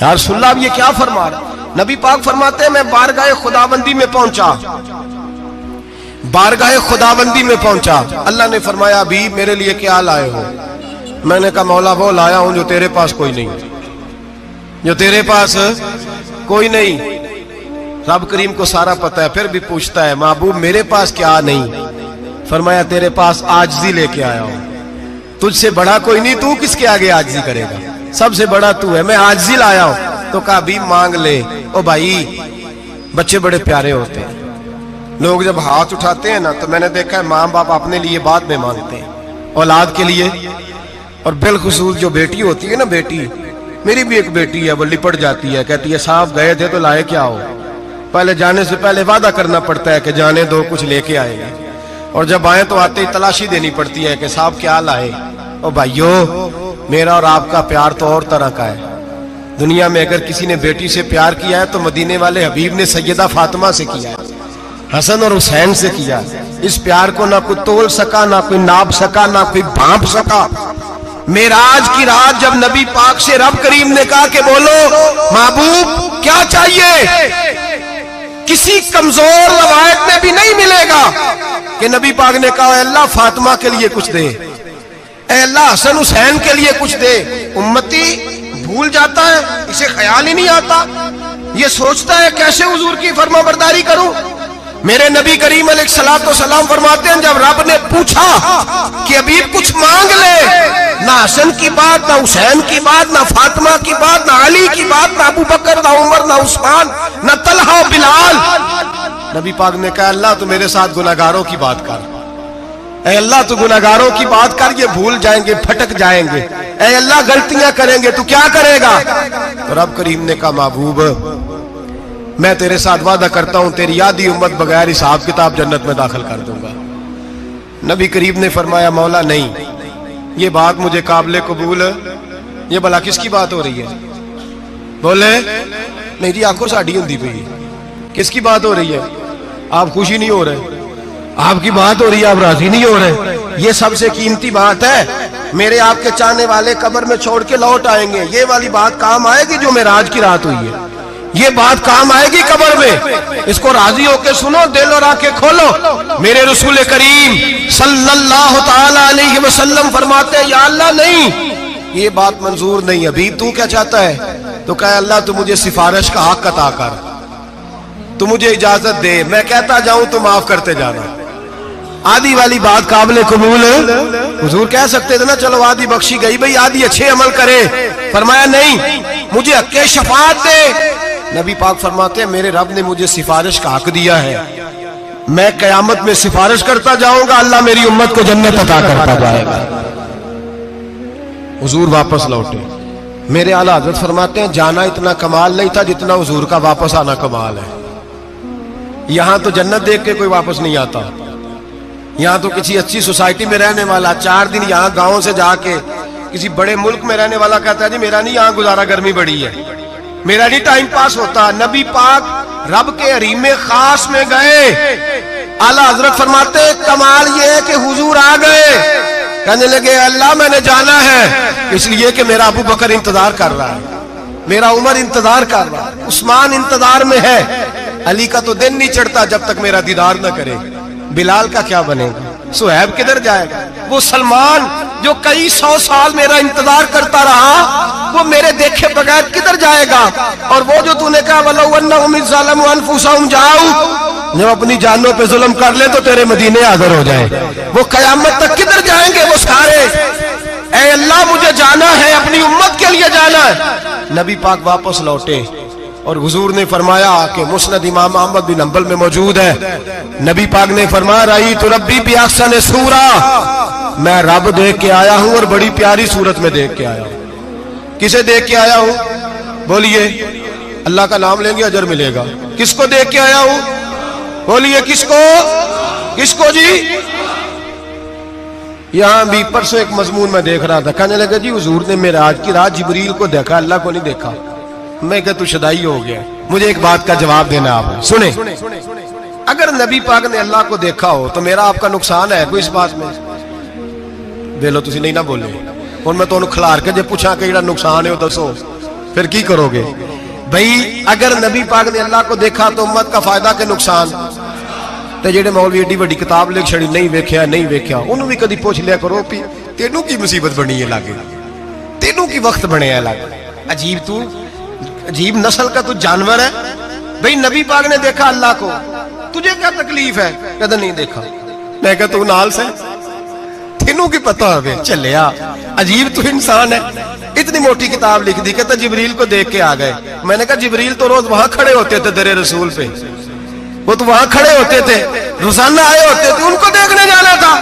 Speaker 1: या रसूलल्लाह आप ये क्या फरमा रहे? नबी पाक फरमाते हैं मैं बारगाह खुदाबंदी में पहुंचा, बारगाह खुदाबंदी में पहुंचा, अल्लाह ने फरमाया अभी मेरे लिए क्या लाए हो? मैंने कहा मौला वो लाया हूं जो तेरे पास कोई नहीं, जो तेरे पास कोई नहीं। रब करीम को सारा पता है, फिर भी पूछता है महबूब मेरे पास क्या नहीं? फरमाया तेरे पास आजिज़ी लेके आया हूं, तुझसे बड़ा कोई नहीं, तू किसके आगे आजिज़ी करेगा, सबसे बड़ा तू है, मैं आजिज़ी लाया हूं। तो कहा भी मांग ले। ओ भाई बच्चे बड़े प्यारे होते हैं, लोग जब हाथ उठाते हैं ना तो मैंने देखा है माँ बाप अपने लिए बाद में मांगते हैं, औलाद के लिए। और बिलखुसूस जो बेटी होती है ना, बेटी मेरी भी एक बेटी है, वो लिपट जाती है, कहती है साहब गए थे तो लाए क्या हो? पहले जाने से पहले वादा करना पड़ता है कि जाने दो कुछ लेके आएंगे, और जब आए तो आते ही तलाशी देनी पड़ती है कि साहब क्या लाए। ओ भाइयों मेरा और आपका प्यार तो और तरह का है। दुनिया में अगर किसी ने बेटी से प्यार किया है तो मदीने वाले हबीब ने सैयदा फातिमा से किया है, हसन और हुसैन से किया। इस प्यार को ना कोई तोल सका, ना कोई नाप सका, ना कोई भांप सका। मेराज की रात जब नबी पाक से रब करीम ने कहा कि बोलो महबूब क्या चाहिए, किसी कमजोर रवायत में भी नहीं मिलेगा कि नबी पाक ने कहा अल्लाह फातिमा के लिए कुछ दे, अल्लाह हसन हुसैन के लिए कुछ दे। उम्मती भूल जाता है, इसे ख्याल ही नहीं आता, ये सोचता है कैसे हुजूर की फरमाबरदारी करूं। मेरे नबी करीम अलैहिस्सलाम फरमाते हैं जब रब ने पूछा कि अभी कुछ मांग ले, ना हसन की बात, ना हुसैन की बात, ना फातिमा की बात, ना अली की बात, ना अबू बकर, ना उमर, ना उस्मान, ना तलहा बिलाल, नबी पाक ने कहा अल्लाह तू मेरे साथ गुनाहगारों की बात कर, ऐ अल्लाह तू गुनाहगारों की बात कर, ये भूल जाएंगे, भटक जाएंगे, ऐ अल्लाह गलतियां करेंगे, तू क्या करेगा? तो रब करीम ने कहा महबूब मैं तेरे साथ वादा करता हूं तेरी आधी उम्मत बगैर हिसाब किताब जन्नत में दाखिल कर दूंगा। नबी करीम ने फरमाया मौला नहीं, ये बात मुझे काबिल कबूल, ये भला किसकी बात हो रही है? बोले नहीं जी आंखों साड़ी होती पई, किसकी बात हो रही है? आप खुशी नहीं हो रहे, आपकी बात हो रही है, आप राजी नहीं हो रहे। ये सबसे कीमती बात है, मेरे आपके चाहने वाले कब्र में छोड़ के लौट आएंगे, ये वाली बात काम आएगी जो मेराज की रात हुई है, ये बात काम आएगी कब्र में। इसको राजी होके सुनो, दिल और आंखें खोलो। मेरे रसूल करीम सल्लल्लाहु ताला अलैहि वसल्लम फरमाते हैं या अल्लाह नहीं, ये बात मंजूर नहीं। अभी तू क्या चाहता है? तो कहे अल्लाह तू मुझे सिफारिश का हक अता कर, तू मुझे इजाजत दे, मैं कहता जाऊं तो माफ करते जाना। आधी वाली बात काबिल कबूल हुजूर कह सकते थे ना, चलो आधी बख्शी गई भाई, आधी अच्छे अमल करे। फरमाया नहीं, मुझे हक़ शफाअत दे। नबी पाक फरमाते हैं मेरे रब ने मुझे सिफारिश का हक दिया है, मैं कयामत में सिफारिश करता जाऊंगा, अल्लाह मेरी उम्मत को जन्नत अता करता जाएगा। हुजूर वापस लौटे। मेरे आला हज़रत फरमाते हैं जाना इतना कमाल नहीं था जितना हुजूर का वापस आना कमाल है। यहां तो जन्नत देख के कोई वापस नहीं आता, यहाँ तो किसी अच्छी सोसाइटी में रहने वाला 4 दिन यहाँ गांव से जाके किसी बड़े मुल्क में रहने वाला कहता है जी मेरा नहीं यहाँ गुजारा, गर्मी बड़ी है, मेरा नहीं टाइम पास होता। नबी पाक रब के हरीम खास में गए, आला हजरत फरमाते कमाल ये है कि हुजूर आ गए, कहने लगे अल्लाह मैंने जाना है इसलिए कि मेरा अबू बकर इंतजार कर रहा है, मेरा उमर इंतजार कर रहा है, उस्मान इंतजार में है, अली का तो दिन नहीं चढ़ता जब तक मेरा दीदार न करे, बिलाल का क्या बनेगा, सुहैब किधर जाएगा, वो सलमान जो कई 100 साल मेरा इंतजार करता रहा वो मेरे देखे बगैर किधर जाएगा। और वो जो तूने कहा जाओ, जब अपनी जानों पे जुल्म कर ले तो तेरे मदीने हाजिर हो जाए, वो कयामत तक किधर जाएंगे वो सारे। ऐ अल्लाह मुझे जाना है, अपनी उम्मत के लिए जाना है। नबी पाक वापस लौटे और हुजूर ने फरमाया कि मुस्नद इमाम अहमद बिन हंबल में मौजूद है, नबी पाक ने फरमाया रही तो रब्बी भी अहसन सूरा, मैं रब देख के आया हूं और बड़ी प्यारी सूरत में देख के आया हूं। किसे देख के आया हूं? बोलिए। अल्लाह का नाम लेंगे अजर मिलेगा। किसको देख के आया हूं? बोलिए किसको? किसको जी? यहां भी परसों एक मजमून में देख रहा था, कहने लगा जी हुजूर ने मेराज की रात जिब्रील को देखा, अल्लाह को नहीं देखा। मैं कहा तू शदाई हो गया। मुझे एक बात का जवाब देना आप सुने। अगर नबी पाक ने अल्लाह को देखा हो तो मेरा आपका नुकसान है कोई इस बात में? दे लो तुसी नहीं ना बोले। हुण मैं तुहानू खिलार के जे पूछा कि जेड़ा नुकसान है वो दसो, फिर की करोगे? भाई अगर नबी पाक ने अल्लाह को देखा तो उम्मत का फायदा के नुकसान? ते जेड़े मौलवी एडी वड्डी किताब लिख छड़ी नहीं वेख्या नहीं वेख्या, उन्होंने भी कदी पूछ लिया करो भी तेनू की मुसीबत बनी है लागे, तेनू की वक्त बने है लागे। अजीब तू अजीब नस्ल का तू जानवर है। भाई नबी पाक ने देखा अल्लाह को, तुझे क्या तकलीफ है? कहता नहीं देखा। मैं कहा तू नाल से तेनू की पता है चलिया। अजीब तू इंसान है। इतनी मोटी किताब लिख दी, कहता जिब्रील को देख के आ गए। मैंने कहा जिब्रील तो रोज वहां खड़े होते थे दरे रसूल पे, वो तो वहां खड़े होते थे, रोजाना आए होते थे, उनको देखने जाना था।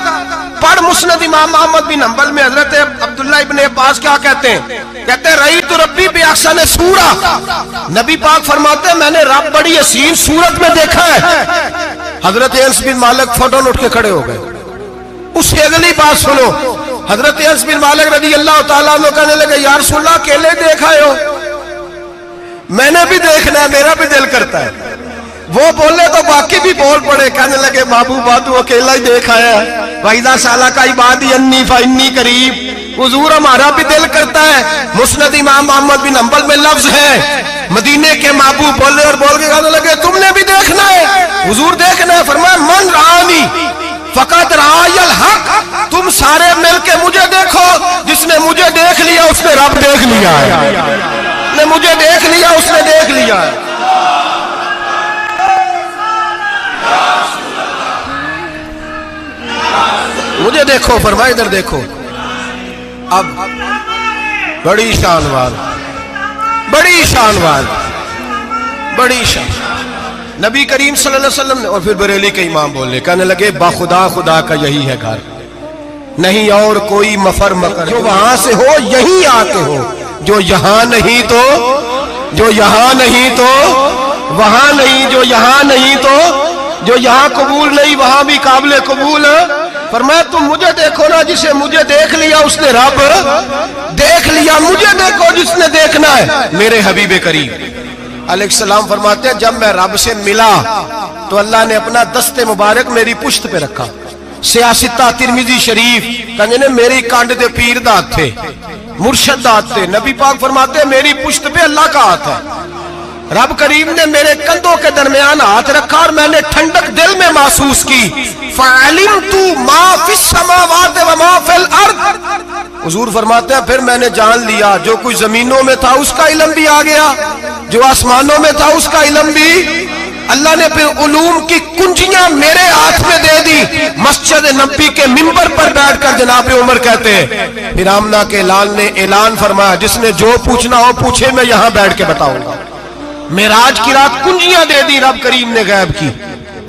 Speaker 1: पढ़ मुस्नद इमाम अहमद बिन हंबल में हजरत अब्दुल्लाह इब्ने अब्बास क्या कहते हैं? कहते हैं रही तो रब्बी भी अहसन सूरा। नबी पाक फरमाते हैं मैंने रब बड़ी हसीन सूरत में देखा है। हजरत अनस बिन मालिक फौरन उठ के खड़े हो गए। उससे अगली बात सुनो, हजरत अनस बिन मालिक रज़ी अल्लाह तआला अन्हु कहने लगे या रसूल अल्लाह अकेले देखा हो? मैंने भी देखना है, मेरा भी दिल करता है। वो बोले तो बाकी भी बोल पड़े, कहने लगे महबूबा तू अकेला ही देख आया है। वाइदा साला का इबादी अन्नी फन्नी करीब, हुजूर हमारा भी दिल करता है। मुस्नद इमाम अहमद बिन हंबल में लफ्ज है मदीने के महबूब बोले और बोल के कहने लगे तुमने भी देखना है? हुजूर देखना है। फरमाया मन रानी फकत रायल हक, तुम सारे मिलके मुझे देखो, जिसने मुझे देख लिया उसने रब देख लिया है, ने मुझे देख लिया उसने देख लिया है। मुझे देखो, फरमाया इधर देखो। अब बड़ी शानवार, बड़ी शानवार, बड़ी शान नबी करीम सल्लल्लाहु अलैहि वसल्लम ने। और फिर बरेली के इमाम बोले, कहने लगे बाखुदा खुदा का यही है घर, नहीं और कोई मफर मकर, जो वहां से हो यहीं आके हो, जो यहां नहीं तो, जो यहां नहीं तो वहां नहीं, जो यहां नहीं तो, जो यहां कबूल नहीं वहां भी काबिल कबूल। फरमाया तुम मुझे देखो ना, जिसे मुझे देख लिया उसने रब देख लिया। मुझे देखो जिसने देखना है मेरे हबीब करीम अलैहिस्सलाम। फरमाते हैं जब मैं रब से मिला तो अल्लाह ने अपना दस्ते मुबारक मेरी पुश्त पे रखा। सियासिता तिरमिजी शरीफ कहने ने मेरी कांड दे पीर दा हाथ थे, मुर्शद दा हाथ थे। नबी पाक फरमाते हैं मेरी पुश्त पे अल्लाह का हाथ है। रब करीम ने मेरे कंधों के दरमियान हाथ रखा और मैंने ठंडक दिल में महसूस की। फ़अलिमतु मा फिस समावात व मा फिल अर्द। हुजूर फरमाते हैं फिर मैंने जान लिया जो कुछ जमीनों में था उसका इल्म भी आ गया, जो आसमानों में था उसका इल्म भी। अल्लाह ने फिर उलूम की कुंजियां मेरे हाथ में दे दी। मस्जिद नबी के मिंबर पर बैठकर जनाब उमर कहते हैं फिर आमना के लाल ने ऐलान फरमाया जिसने जो पूछना हो पूछे, मैं यहां बैठ के बताऊंगा। मेराज की रात कुंजियां दे दी रब करीम ने गैब की।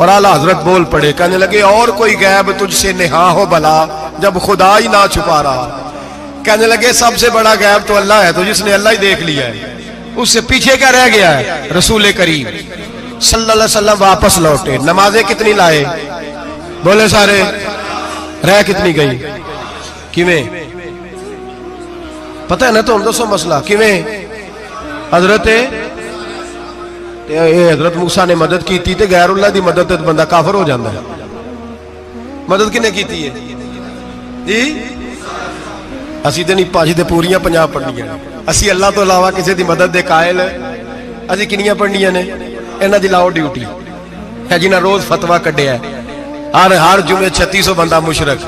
Speaker 1: और आला हजरत बोल पड़े, कहने लगे और कोई गैब तुझसे नेहा हो भला जब खुदा ही ना छुपा रहा। कहने लगे सबसे बड़ा गैब तो अल्लाह है, तो जिसने अल्लाह ही देख लिया है उससे पीछे क्या रह गया है? रसूल करीम सल्लल्लाहु अलैहि वसल्लम वापस लौटे। नमाजें कितनी लाए? बोले सारे। रह कितनी गई? किवें पता है ना? तो हम दसो मसला किवें? हजरत मूसा ने मदद की थी, गैरुल्लाह दी मदद ते बंदा काफर हो जाता है। मदद किने की थी जी? असी तो नहीं भाजी तो पूरियां 50 पढ़नियां। असी अल्लाह तो इलावा किसी की मदद दे कायल असी किनियां पढ़नियां ने? इन्हां दी लाओ ड्यूटी है जिन्हें रोज फतवा कढ़िया। हर जुमे 3600 बंदा मुशरक,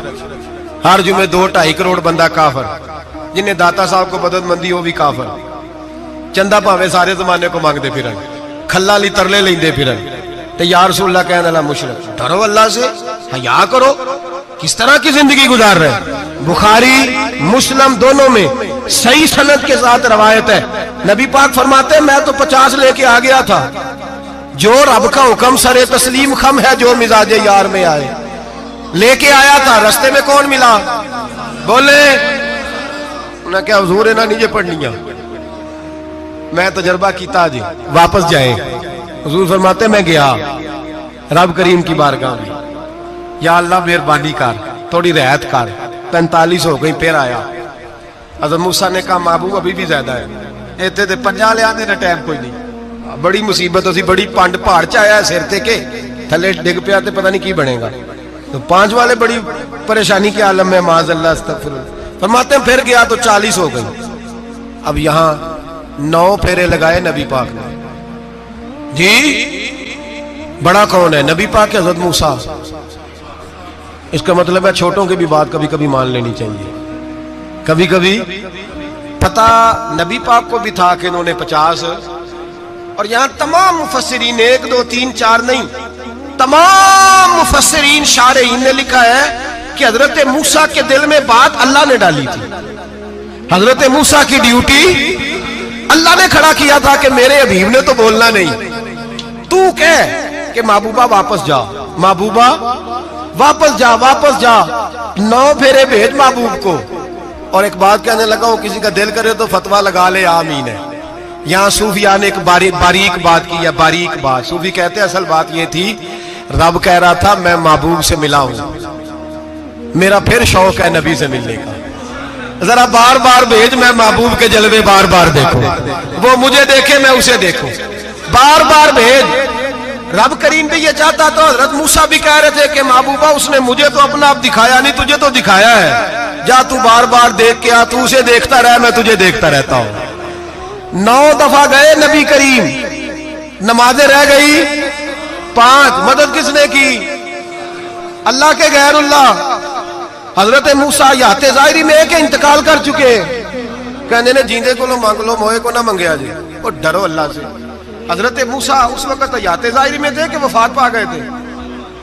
Speaker 1: हर जुमे 2-2.5 करोड़ बंदा काफर। जिन्हें दाता साहब को मदद मंदी वो भी काफर। चंदा भावे सारे जमाने को मांगते फिर, खल्ला ली तरले लेंदे फिर, ते या रसूल अल्लाह कहने वाला मुशरक। डरो अल्लाह से, हया करो। किस तरह की जिंदगी गुजार रहे? बुखारी मुस्लिम दोनों में सही सनद के साथ रवायत है। नबी पाक फरमाते हैं मैं तो 50 लेके आ गया था। जो रब का हुक्म सरे तस्लीम खम है, जो मिजाजे यार में आए लेके आया था। रास्ते में कौन मिला? बोले उन्हें क्या हुजूर इन्हें नहीं जे पढ़निया, मैं तजर्बा किया जी, वापस जाए। हुजूर फरमाते मैं गया रब करीम की बारगाह में, या अल्लाह मेहरबानी कर, थोड़ी रियायत कर, 45 हो गई। फिर आया हज़रत मूसा ने कहा महबूब अभी भी ज्यादा है, इतने तो 50 ले आने टाइम कोई नहीं, बड़ी मुसीबत होती, बड़ी पंड पहाड़ च आया सिर ते के थले डिग पिया तो पता नहीं की बनेगा। तो 5 वाले बड़ी परेशानी के आलम में माज़अल्लाह अस्तग़फिरुल्लाह। फरमाते फिर गया तो 40 हो गई। अब यहां 9 फेरे लगाए नबी पाक ने जी। बड़ा कौन है? नबी पाक के हज़रत मूसा। इसका मतलब है छोटों की भी बात कभी कभी मान लेनी चाहिए। कभी कभी पता नबी पाक को भी था कि इन्होंने 50, और यहां तमाम मुफस्सिरीन 1 2 3 4 नहीं, तमाम मुफस्सिरीन शारहीन ने लिखा है कि हजरत मूसा के दिल में बात अल्लाह ने डाली थी। हजरत मूसा की ड्यूटी अल्लाह ने खड़ा किया था कि मेरे हबीब ने तो बोलना नहीं, तू कह कि महबूबा वापस जा, महबूबा वापस जा, वापस जा, 9 फेरे भेज महबूब को। और एक बात कहने लगा, वो किसी का दिल करे तो फतवा लगा ले, आमीन है। यहां सूफिया ने एक बारीक बात की है, बारीक बात। सूफी कहते हैं असल बात यह थी, रब कह रहा था मैं महबूब से मिला हूं, मेरा फिर शौक है नबी से मिलने का, जरा बार बार भेज, मैं महबूब के जलवे बार बार देखूं, वो मुझे देखे मैं उसे देखूं, बार बार भेज। रब करीम भी ये चाहता तो हजरत मूसा भी कह रहे थे कि महबूबा उसने मुझे तो अपना आप दिखाया नहीं, तुझे तो दिखाया है, जा तू बार बार देख के आ, तू उसे देखता रह, मैं तुझे देखता रहता हूं। 9 दफा गए नबी करीम, नमाजें रह गई 5। मदद किसने की? अल्लाह के गैरुल्लाह। हजरत मूसा याते जाहिरी में के इंतकाल कर चुके, कहने ने जींदे को लो मांग लो, मोए को ना मंगया जी, वो डरो अल्लाह से। हजरत मूसा उस वक्त याते जाहिरी में थे कि वफात पा गए थे,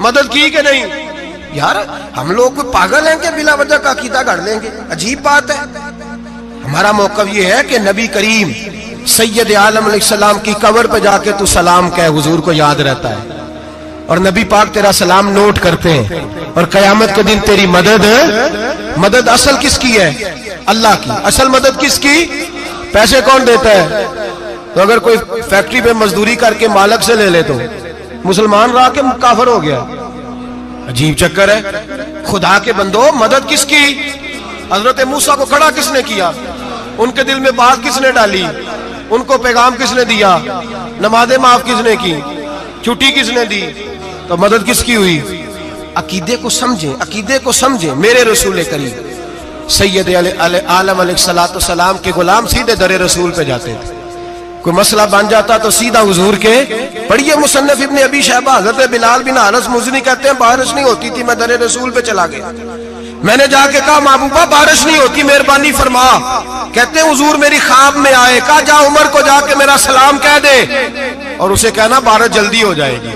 Speaker 1: मदद की कि नहीं? यार हम लोग कोई पागल हैं कि बिला वजह का अकीदा गढ़ लेंगे? अजीब बात है। हमारा मौक़िफ़ ये है कि नबी करीम सैयद आलम अलैहिस्सलाम की कब्र पे जाके तू सलाम कह, हुजूर को याद रहता है, और नबी पाक तेरा सलाम नोट करते हैं। और क़यामत के दिन तेरी मदद असल किसकी है? अल्लाह की। असल मदद किसकी? पैसे कौन देता है? तो अगर कोई फैक्ट्री पे मजदूरी करके मालिक से ले ले तो मुसलमान रहा के काफिर हो गया। अजीब चक्कर है। खुदा के बंदो, मदद किसकी? हजरत मूसा को खड़ा किसने किया? उनके दिल में बात किसने डाली? उनको पैगाम किसने दिया? नमाज़ें माफ किसने की? छुट्टी किसने दी? तो मदद किसकी हुई? अकीदे को समझे, अकीदे को समझे। मेरे रसूल करीम सैयद आलम अलैहिस्सलाम के गुलाम सीधे दरे रसूल पे जाते थे। कोई मसला बन जाता तो सीधा हुजूर के पढ़िए। मुसन्नफ इब्न अबी शैबा, हज़रत बिलाल बिन अनस मुज़नी कहते हैं बारिश नहीं होती थी, मैं दरे रसूल पे चला गया, मैंने जाके कहा महबूबा बारिश नहीं होती, मेहरबानी फरमा। कहते हैं हुजूर मेरी ख्वाब में आए, कहा जा उमर को जाके मेरा सलाम कह दे और उसे कहना बारिश जल्दी हो जाएगी।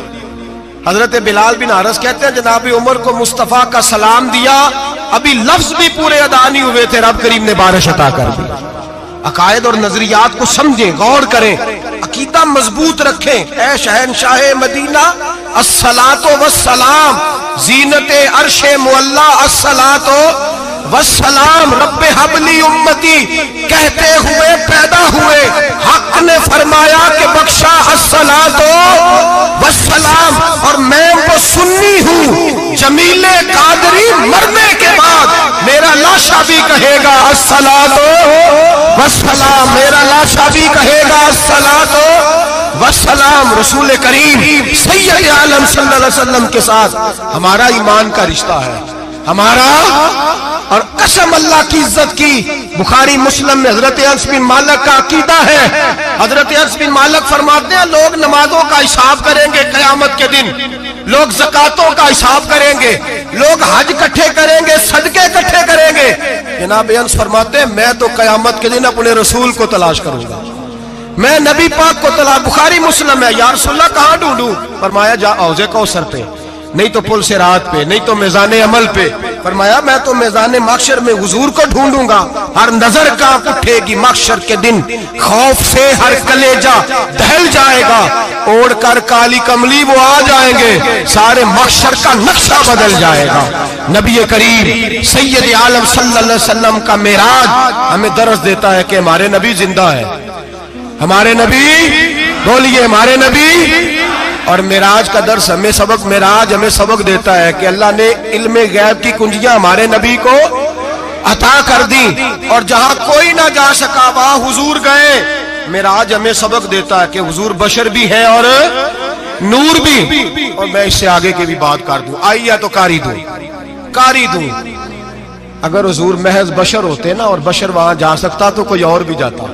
Speaker 1: हजरत बिलाल बिन अनस कहते हैं जनाब उमर को मुस्तफा का सलाम दिया, अभी लफ्ज भी पूरे अदा नहीं हुए थे, रब करीम ने बारिश अता कर दी। अकायद और नजरियात को समझें, गौर करें, अकीदा मजबूत रखें। ऐ शहनशाह मदीना अस्सलातो वस्सलाम, जीनते अर्शे मुअल्ला अस्सलातो वस्सलाम, रब्बे हबली उम्मती कहते हुए पैदा हुए, हक ने फरमाया कि बख्शा अस्सलातो वस्सलाम। और मैं वो सुन्नी हूँ, जमीले कादरी मरने के बाद मेरा लाशा भी कहेगा अस्सलातो वस्सलाम, मेरा लाशा भी कहेगा अस्सलातो वस्सलाम। रसूल करीम सैयद आलम सल्लल्लाहु अलैहि वसल्लम के साथ हमारा ईमान का रिश्ता है, हमारा। और कसम अल्लाह की इज्जत की, बुखारी मुस्लिम में हजरत अनस बिन मालिक का अकीदा है। हजरत अनस बिन मालिक फरमाते हैं लोग नमाजों का हिसाब करेंगे क़यामत के दिन, लोग ज़कातों का हिसाब करेंगे, लोग हज इकट्ठे करेंगे, सदके इकट्ठे करेंगे। जनाब अनस फरमाते हैं मैं तो क़यामत के दिन अपने रसूल को तलाश करूंगा, मैं नबी पाक को तलाश। बुखारी मुस्लिम है। या रसूलल्लाह कहाँ ढूंढूं? फरमाया जा औज़े कौसर पे, नहीं तो पुल से रात पे, नहीं तो मेज़ाने अमल पे। फरमाया मैं तो मेज़ाने माशर में हुजूर को ढूंढूंगा। हर नजर कांप उठेगी माशर के दिन, खौफ से हर कलेजा दहल जाएगा। ओढ़ कर काली कमली वो आ जाएंगे, सारे महशर का नक्शा बदल जाएगा। नबी करीम सैयद आलम सल्लल्लाहु अलैहि वसल्लम का मेराज हमें दर्स देता है कि हमारे नबी जिंदा है। हमारे नबी, बोलिए हमारे नबी। और मेराज का दर्स हमें सबक, मेराज हमें सबक देता है कि अल्लाह ने इल्मे गैब की कुंजियां हमारे नबी को अता कर दी, और जहां कोई ना जा सका वहां हुजूर गए। मेराज हमें सबक देता है कि हुजूर बशर भी है और नूर भी। और मैं इससे आगे की भी बात कर दूं, आई या तो कारी दूं। अगर हुजूर महज बशर होते ना और बशर वहां जा सकता तो कोई और भी जाता,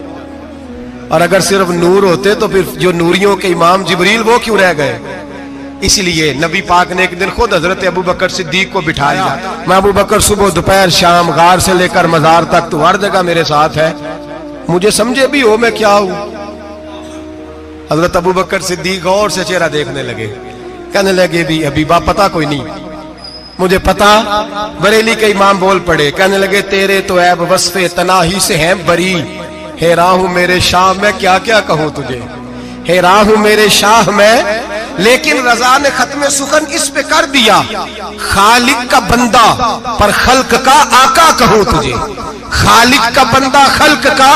Speaker 1: और अगर सिर्फ नूर होते तो फिर जो नूरियों के इमाम जिब्रील वो क्यों रह गए। इसलिए नबी पाक ने एक दिन खुद हजरत अबू बकर सिद्दीक को बिठाया। मैं अबू बकर सुबह दोपहर शाम गार से लेकर मजार तक तो हर जगह मेरे साथ है, मुझे समझे भी हो मैं क्या हूं। हजरत अबू बकर सिद्दीक गौर से चेहरा देखने लगे, कहने लगे भी हबीबा पता कोई नहीं, मुझे पता। बरेली के इमाम बोल पड़े, कहने लगे तेरे तो ऐब वस्फे तनाही से हैं बरी, हैरान हूं मेरे शाह मैं क्या क्या कहूं तुझे, हैरान हूं मेरे शाह मैं। लेकिन रजा ने खत्म सुखन इस पे कर दिया, खालिक का बंदा पर खल्क का आका कहूं तुझे, खालिक का बंदा खल्क का।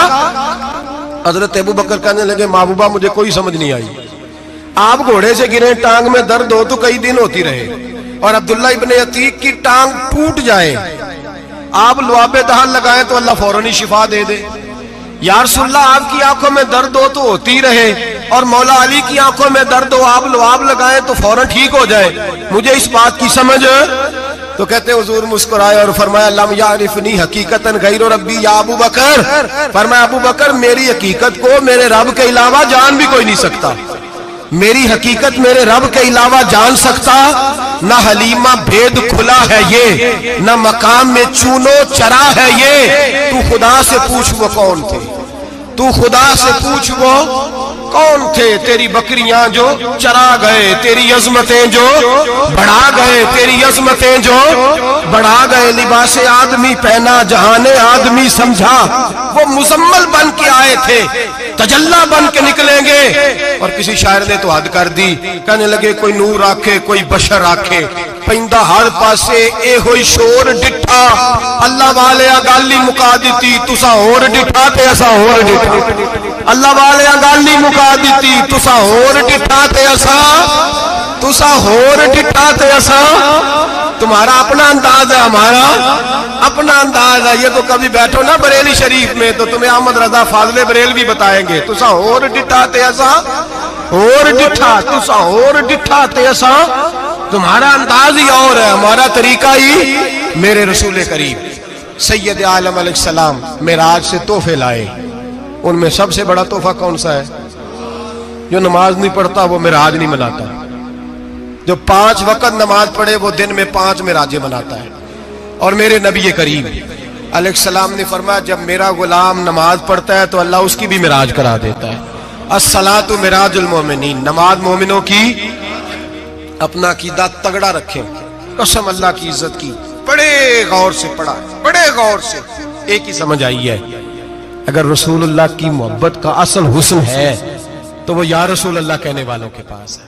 Speaker 1: हजरत अबू बकर कहने लगे महबूबा मुझे कोई समझ नहीं आई, आप घोड़े से गिरे टांग में दर्द हो तो कई दिन होती रहे, और अब्दुल्ला इब्ने अतीक की टांग टूट जाए, आप लुआबे दहन लगाए तो अल्लाह फौरन ही शिफा दे दे। या रसूलल्लाह आपकी आंखों में दर्द हो तो होती रहे, और मौला अली की आंखों में दर्द हो आप लुआब लगाए तो फौरन ठीक हो जाए, मुझे इस बात की समझ। तो कहते हुजूर मुस्कुराए और फरमाया लम यारिफनी हकीकतन गैर रब्बी या अबू बकर, फरमाया अबू बकर मेरी हकीकत को मेरे रब के अलावा जान भी कोई नहीं सकता, मेरी हकीकत मेरे रब के अलावा जान सकता। न हलीमा भेद खुला है ये, न मकाम में चूनो चरा है ये, तू खुदा से पूछ वो कौन थे, तू खुदा से पूछ वो कौन थे। तेरी बकरियां जो चरा गए, तेरी अजमतें जो बढ़ा गए, तेरी अजमतें जो बढ़ा गए, लिबासे आदमी पहना जहाने आदमी समझा, वो मुजम्मल बन के आए थे तजल्ला बन के निकलेंगे। और किसी शायर ने तो हद कर दी, कहने लगे कोई नूर आखे कोई बशर आखे, पैंदा हर पासे ए होई शोर डिठा, अल्लाह वाले गाली मुका दी तुसा होर डिठा ते असा होर डिठा, अल्लाह वाले गाली मुका दी तुसा होर डिठा ते असा, तुसा होर डिठा ते असा। तुम्हारा अपना अंदाज है, हमारा अपना अंदाज है। ये तो कभी बैठो ना बरेली शरीफ में तो तुम्हें अहमद रजा फाजले बरेल भी बताएंगे, तुसा होर डिठा ते असा, होर डिठा तुसा होर डिठा ते असा। तुम्हारा अंदाज ही और है, हमारा तरीका ही। मेरे रसूल करीम सैयद आलम अलैहिस्सलाम मेराज से तोहफे लाए, उनमें सबसे बड़ा तोहफा कौन सा है? जो नमाज नहीं पढ़ता वो मेराज नहीं मनाता, जो 5 वक्त नमाज पढ़े वो दिन में 5 मेराजें मनाता है। और मेरे नबी करीम अलैहिस्सलाम ने फरमाया जब मेरा गुलाम नमाज पढ़ता है तो अल्लाह उसकी भी मेराज करा देता है। अस्सलातु मिराजुल मोमिनीन, नमाज मोमिनों की। अपना कीदा तगड़ा रखें, कसम अल्लाह की इज्जत की। बड़े गौर से पढ़ा, बड़े गौर से। एक ही समझ आई है, अगर रसूलुल्लाह की मोहब्बत का असल हुस्न है तो वो या रसूल अल्लाह कहने वालों के पास है।